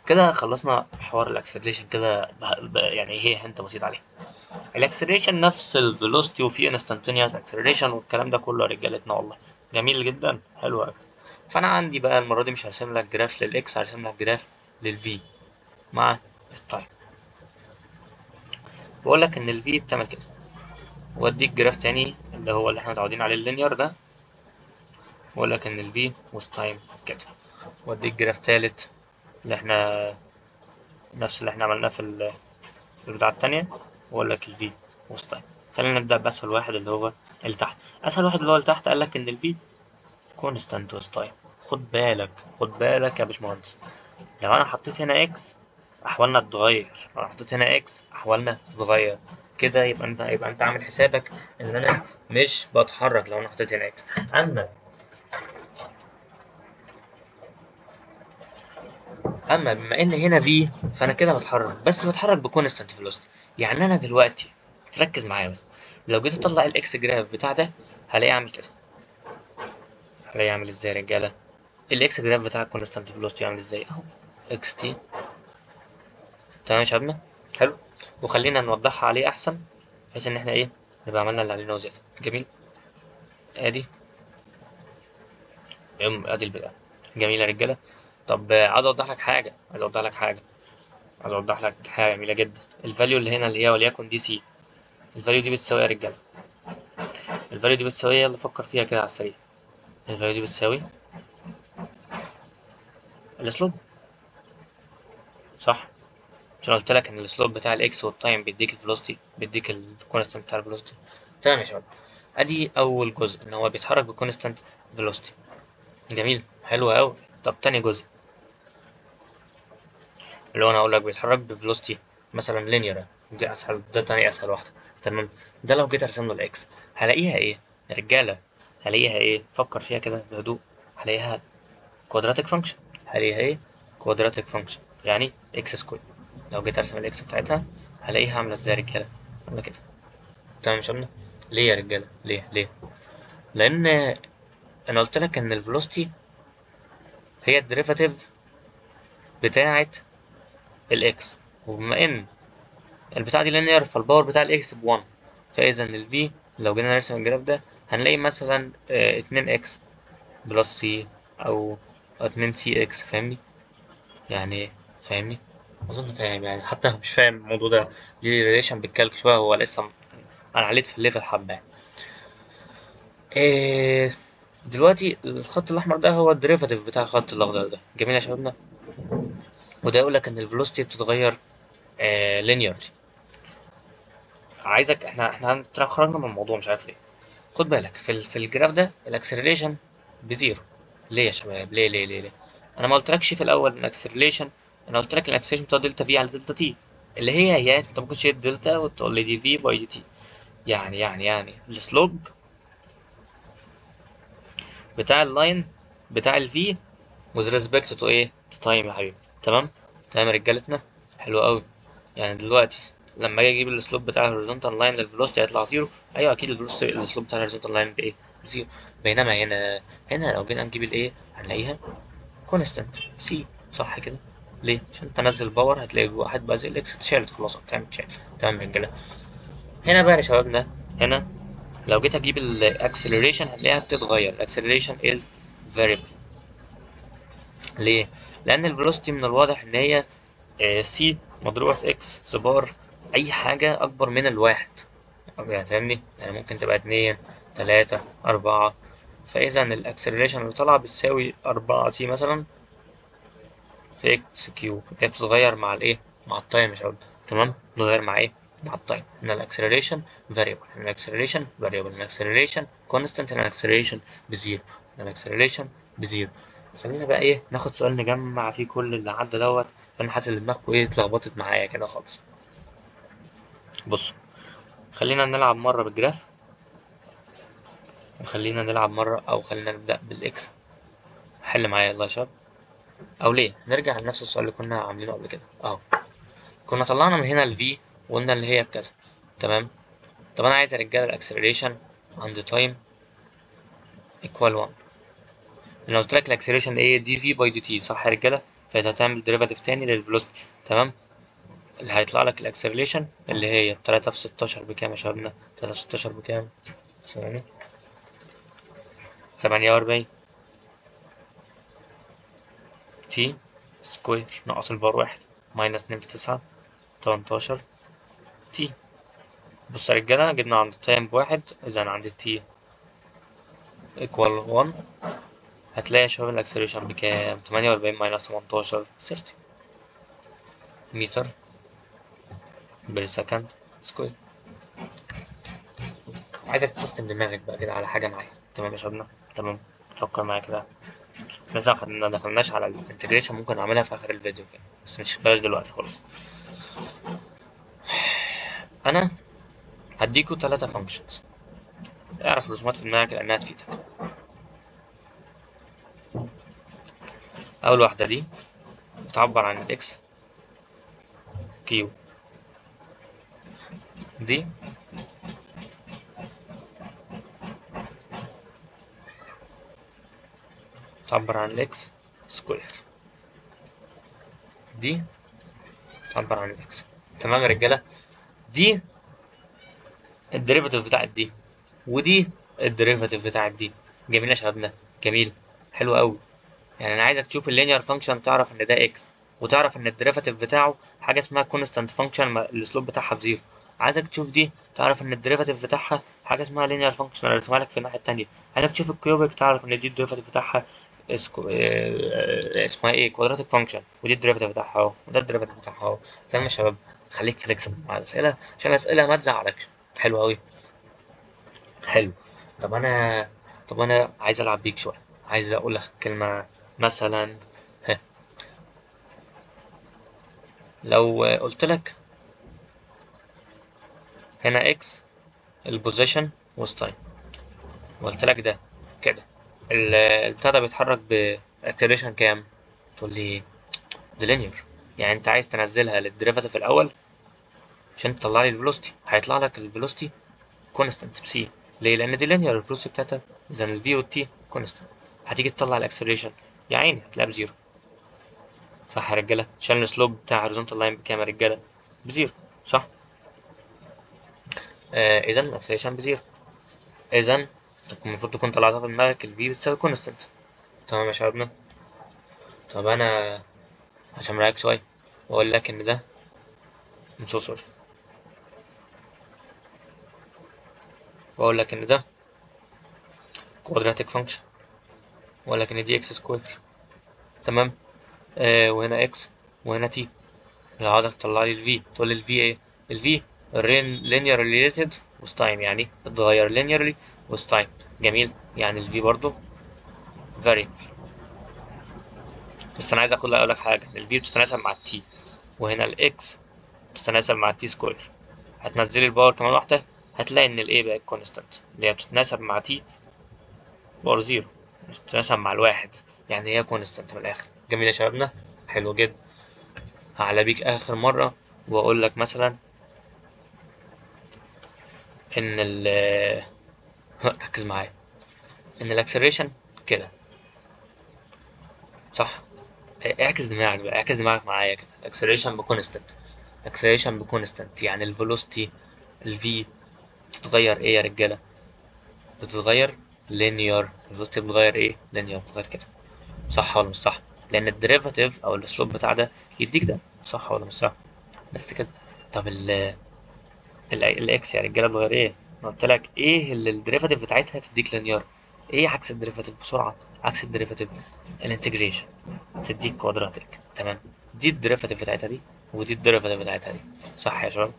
كده خلصنا حوار الاكسلريشن كده يعني هي هنت بسيط عليه. الاكسلريشن نفس الفيلوسيتي وفي انستنتينيوس اكسلريشن والكلام ده كله يا رجالتنا والله. جميل جدا، حلو قوي. فانا عندي بقى المره دي مش هرسم لك جراف للاكس، هرسم لك جراف للفي مع التايم. بقول لك ان الفي بتعمل كده، واديك جراف تاني اللي هو اللي احنا متعودين عليه اللينير ده، بقول لك ان الفي والتايم كده، واديك جراف تالت اللي احنا نفس اللي احنا عملناه في البتاعه التانية، واقول لك الفي والتايم. خلينا نبدا باسهل واحد اللي هو اللي تحت. اسهل واحد اللي هو اللي تحت قال لك ان الفي كونستانت ويز تايم. خد بالك يا باشمهندس، لو انا حطيت هنا اكس احوالنا تتغير، لو انا حطيت هنا اكس احوالنا تتغير. كده يبقى انت عامل حسابك ان انا مش بتحرك لو انا حطيت هنا اكس. اما بما ان هنا في، فانا كده بتحرك، بس بتحرك بكونستانت فيلوسيتي. يعني انا دلوقتي تركز معايا بس، لو جيت اطلع الاكس جراف بتاع ده هلاقيه عامل كده. هلاقيه عامل ازاي يا رجاله؟ الاكس جراف بتاع الكونستانت فيلوسيتي عامل ازاي اهو؟ اكس تي. تمام يا شبابنا. حلو. وخلينا نوضحها عليه احسن بحيث ان احنا ايه نبقى عملنا اللي علينا وزياده. جميل. ادي ادي البدايه. جميل يا رجاله. طب عايز اوضح لك حاجه، جميله جدا. الفاليو اللي هنا اللي هي وليكن دي سي، الفاليو دي بتساوي إيه يا رجاله؟ الفاليو دي بتساوي يلا فكر فيها كده على السريع. الفاليو دي بتساوي السلوب، صح؟ مش انا قلت لك ان السلوب بتاع الاكس والتايم بيديك الفيلوسيتي، بيديك الكونستانت بتاع الفيلوسيتي. تمام يا شباب. ادي اول جزء ان هو بيتحرك بكونستانت فيلوسيتي. جميل، حلو قوي. طب تاني جزء اللي هو انا اقول لك بيتحرك بفيلوسيتي مثلا لينير دي اسهل، ده تاني اسهل واحده. تمام. ده لو جيت ارسم له الاكس هلاقيها ايه يا رجاله؟ هلاقيها ايه؟ فكر فيها كده بهدوء. هلاقيها كوادراتيك فانكشن. هلاقيها ايه؟ كوادراتيك فانكشن، يعني اكس سكوير. لو جيت ارسم الاكس بتاعتها هلاقيها عامله ازاي يا رجاله؟ عامله كده. تمام يا شباب. ليه يا رجاله؟ ليه؟ لان انا قلت لك ان الفيلوسيتي هي الديريفاتيف بتاعه الاكس، وبما ان البتاعه دي لينير فالباور بتاع الاكس ب1، فاذا الفي لو جينا نرسم الجراف ده هنلاقي مثلا 2 اكس بلس سي، او 2 سي اكس. فاهمني يعني ايه؟ فاهمني؟ اظن فاهم يعني، حتى مش فاهم الموضوع ده ليه ريليشن بالكالك شويه، هو لسه انا عليت في الليفل حبه يعني. إيه دلوقتي الخط الاحمر ده هو الديريفاتيف بتاع الخط الاخضر ده، جميل يا شبابنا. وده يقول لك ان الفيلوسيتي بتتغير لينيرلي. عايزك احنا خرجنا من الموضوع مش عارف ليه. خد بالك في الجراف ده الاكسلريشن بزيرو. ليه يا شباب؟ ليه؟ انا ما قلتلكش في الاول الاكسلريشن، انا قلت لك الاكسلريشن بتاع دلتا في على دلتا تي، اللي هي انت ممكن تشيل دلتا وتقول لي دي في باي دي تي. يعني السلوب بتاع اللاين بتاع الفي with respect to ايه؟ to time يا حبيبي. تمام. تمام يا رجالتنا. حلو قوي. يعني دلوقتي لما اجي اجيب السلوب بتاع الهوريزونتال لاين للفيلوسيتي هيطلع زيرو. ايوه اكيد الفيلوسيتي السلوب بتاع الهوريزونتال لاين بايه؟ زيرو. بينما هنا لو جينا نجيب الايه هنلاقيها كونستانت سي. صح كده؟ ليه؟ عشان تنزل باور هتلاقي واحد بقى زي الاكس اتشالت خلاص، بتعمل تشال. تمام يا رجاله. هنا بقى يا شبابنا، هنا لو جيت اجيب الاكسلريشن هتلاقيها بتتغير. الاكسلريشن از variable. ليه؟ لان الفيلوسيتي من الواضح ان هي سي مضروبة في اكس سبار أي حاجة أكبر من الواحد. يعني فاهمني؟ يعني ممكن تبقى 2 3 4. فإذا الأكسلريشن اللي طالعة بتساوي 4 سي مثلا في اكس كيوب. هي بتتغير مع الإيه؟ مع التايم يا شباب. تمام؟ بتتغير مع إيه؟ مع التايم. إن الأكسلريشن فاريبل، إن الأكسلريشن فاريبل، إن الأكسلريشن كونستنت، إن الأكسلريشن بزيرو، إن الأكسلريشن بزيرو. خلينا بقى ايه ناخد سؤال نجمع فيه كل اللي عدى دوت، فانا حاسس ان دماغكم ايه اتلخبطت معايا كده خالص. بصوا، خلينا نلعب مرة بالجراف، وخلينا نلعب مرة او خلينا نبدأ بالاكس. حل معايا يلا يا شباب. او ليه نرجع لنفس السؤال اللي كنا عاملينه قبل كده اهو. كنا طلعنا من هنا الفي وقلنا اللي هي بكذا. تمام. طب انا عايز يا رجاله الاكسلريشن عند تايم ايكوال 1. انا قلت لك الاكسلريشن ايه؟ دي في باي دي تي، صح يا رجاله؟ فانت هتعمل ديريفاتيف تاني للفيلوسيتي. تمام. اللي هيطلع لك الاكسلريشن اللي هي 3 في 16 بكام يا شبابنا؟ 3 في 16 بكام؟ ثواني. 48 تي سكوير ناقص البار واحد ماينس 2 في 9 18 تي. بص يا رجالة، جبنا عند التايم بواحد، إذا عند التي ايكوال 1 هتلاقي يا شباب الاكسلريشن بكام؟ 48 ماينس 18 30 متر بير سكند سكوير. عايزك تسيستم دماغك بقى كده على حاجة معايا. تمام يا شبابنا؟ تمام. فكر معايا كده. لسه ما دخلناش على الانتجريشن، ممكن نعملها في آخر الفيديو كده، بس مش بلاش دلوقتي خالص. أنا هديكوا 3 فانكشنز، اعرف الرسومات في دماغك لأنها تفيدك. أول واحدة دي بتعبر عن الإكس كيو، دي بتعبر عن الإكس سكوير، دي بتعبر عن الإكس. تمام يا رجالة؟ دي الديريفاتيف بتاعت دي، ودي الديريفاتيف بتاعت دي. جميل يا شبابنا؟ جميل. حلو قوي. يعني أنا عايزك تشوف اللينير فانكشن تعرف إن ده إكس، وتعرف إن الديريفاتيف بتاعه حاجة اسمها كونستانت فانكشن السلوب بتاعها بزيرو. عايزك تشوف دي تعرف ان الديريفاتيف بتاعها حاجه اسمها لينير فانكشن، انا رسمها لك في الناحيه التانيه. عايزك تشوف الكيوبيك تعرف ان دي الديريفاتيف بتاعها اسمها ايه؟ كوادراتيك فانكشن، ودي الديريفاتيف بتاعها اهو، وده الديريفاتيف بتاعها اهو. تمام يا شباب؟ خليك فليكسبل مع الاسئله عشان الاسئله ما تزعلكش. حلو قوي. حلو. طب انا طب انا عايز العب بيك شويه، عايز اقول لك كلمه مثلا. ها، لو قلت لك هنا اكس البوزيشن والتايم، وقلت لك ده كده البتاع ده بيتحرك باكسلريشن كام؟ تقول لي ده لينير، يعني انت عايز تنزلها للديريفاتيف الاول عشان تطلع لي الفيلوسيتي، هيطلع لك الفيلوسيتي كونستانت بسي. ليه؟ لان دي لينير الفيلوسيتي بتاعتها، اذا الفي والتي كونستانت. هتيجي تطلع الاكسلريشن يا عيني هتلاقيها بزيرو. صح يا رجاله؟ عشان السلوب بتاع هوريزونتال لاين بكام يا رجاله؟ بزيرو، صح؟ اذا الاكسلريشن بزيرو، اذا المفروض تكون طلعتها في دماغك الفي بتساوي كونستانت. تمام يا شبابنا؟ طب انا عشان رايك شويه واقول لك ان ده سوري، واقول لك ان ده كوادراتيك فانكشن، واقول لك ان دي اكس سكوير. تمام. وهنا اكس وهنا تي. لو عاوزك تطلع لي الفي تقول لي الفي ايه؟ الفي linear related with time، يعني بتتغير linearly with time. جميل، يعني الفي برضو variable. بس انا عايز اقول لك حاجه، ان الفي بتتناسب مع التي، وهنا الاكس بتتناسب مع التي سكوير. هتنزلي الباور كمان واحده هتلاقي ان الايه بقت كونستانت، اللي هي بتتناسب مع تي باور زيرو، بتتناسب مع الواحد، يعني هي كونستانت من الاخر. جميل يا شبابنا؟ حلو جدا. هعلى بيك اخر مره واقول لك مثلا ان ركز معايا، ان الاكسلريشن كده، صح؟ اعكس دماغك بقى، اعكس دماغك معايا كده. الاكسلريشن بكونستانت، الاكسلريشن بكونستانت يعني الفيلوسيتي الفي بتتغير ايه يا رجاله؟ بتتغير لينير. الفيلوسيتي بتتغير ايه؟ لينير، بتتغير كده. صح ولا مش صح؟ لان الديريفاتيف او السلوب بتاع ده يديك ده، صح ولا مش صح؟ بس كده. طب الاكس يا رجاله بتتغير ايه؟ انا قلت لك ايه اللي الديريفاتيف بتاعتها تديك لينير. ايه عكس الديريفاتيف بسرعه؟ عكس الديريفاتيف الانتجريشن تديك كوادراتيك. تمام، دي الديريفاتيف بتاعتها دي، ودي الديريفاتيف بتاعتها دي. صح يا شباب؟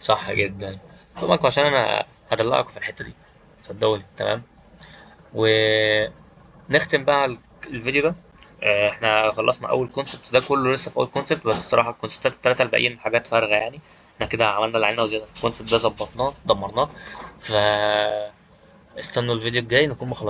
صح جدا. طبعا عشان انا هدلعك في الحته دي، صدقوني. تمام. ونختم بقى الفيديو ده. احنا خلصنا اول كونسبت، ده كله لسه في اول كونسبت، بس الصراحه الكونسبتات الثلاثه الباقيين حاجات فارغه يعني. احنا كده عملنا اللي علينا وزياده في الكونسبت ده، ظبطناه دمرناه. ف استنوا الفيديو الجاي نكون مخلصين.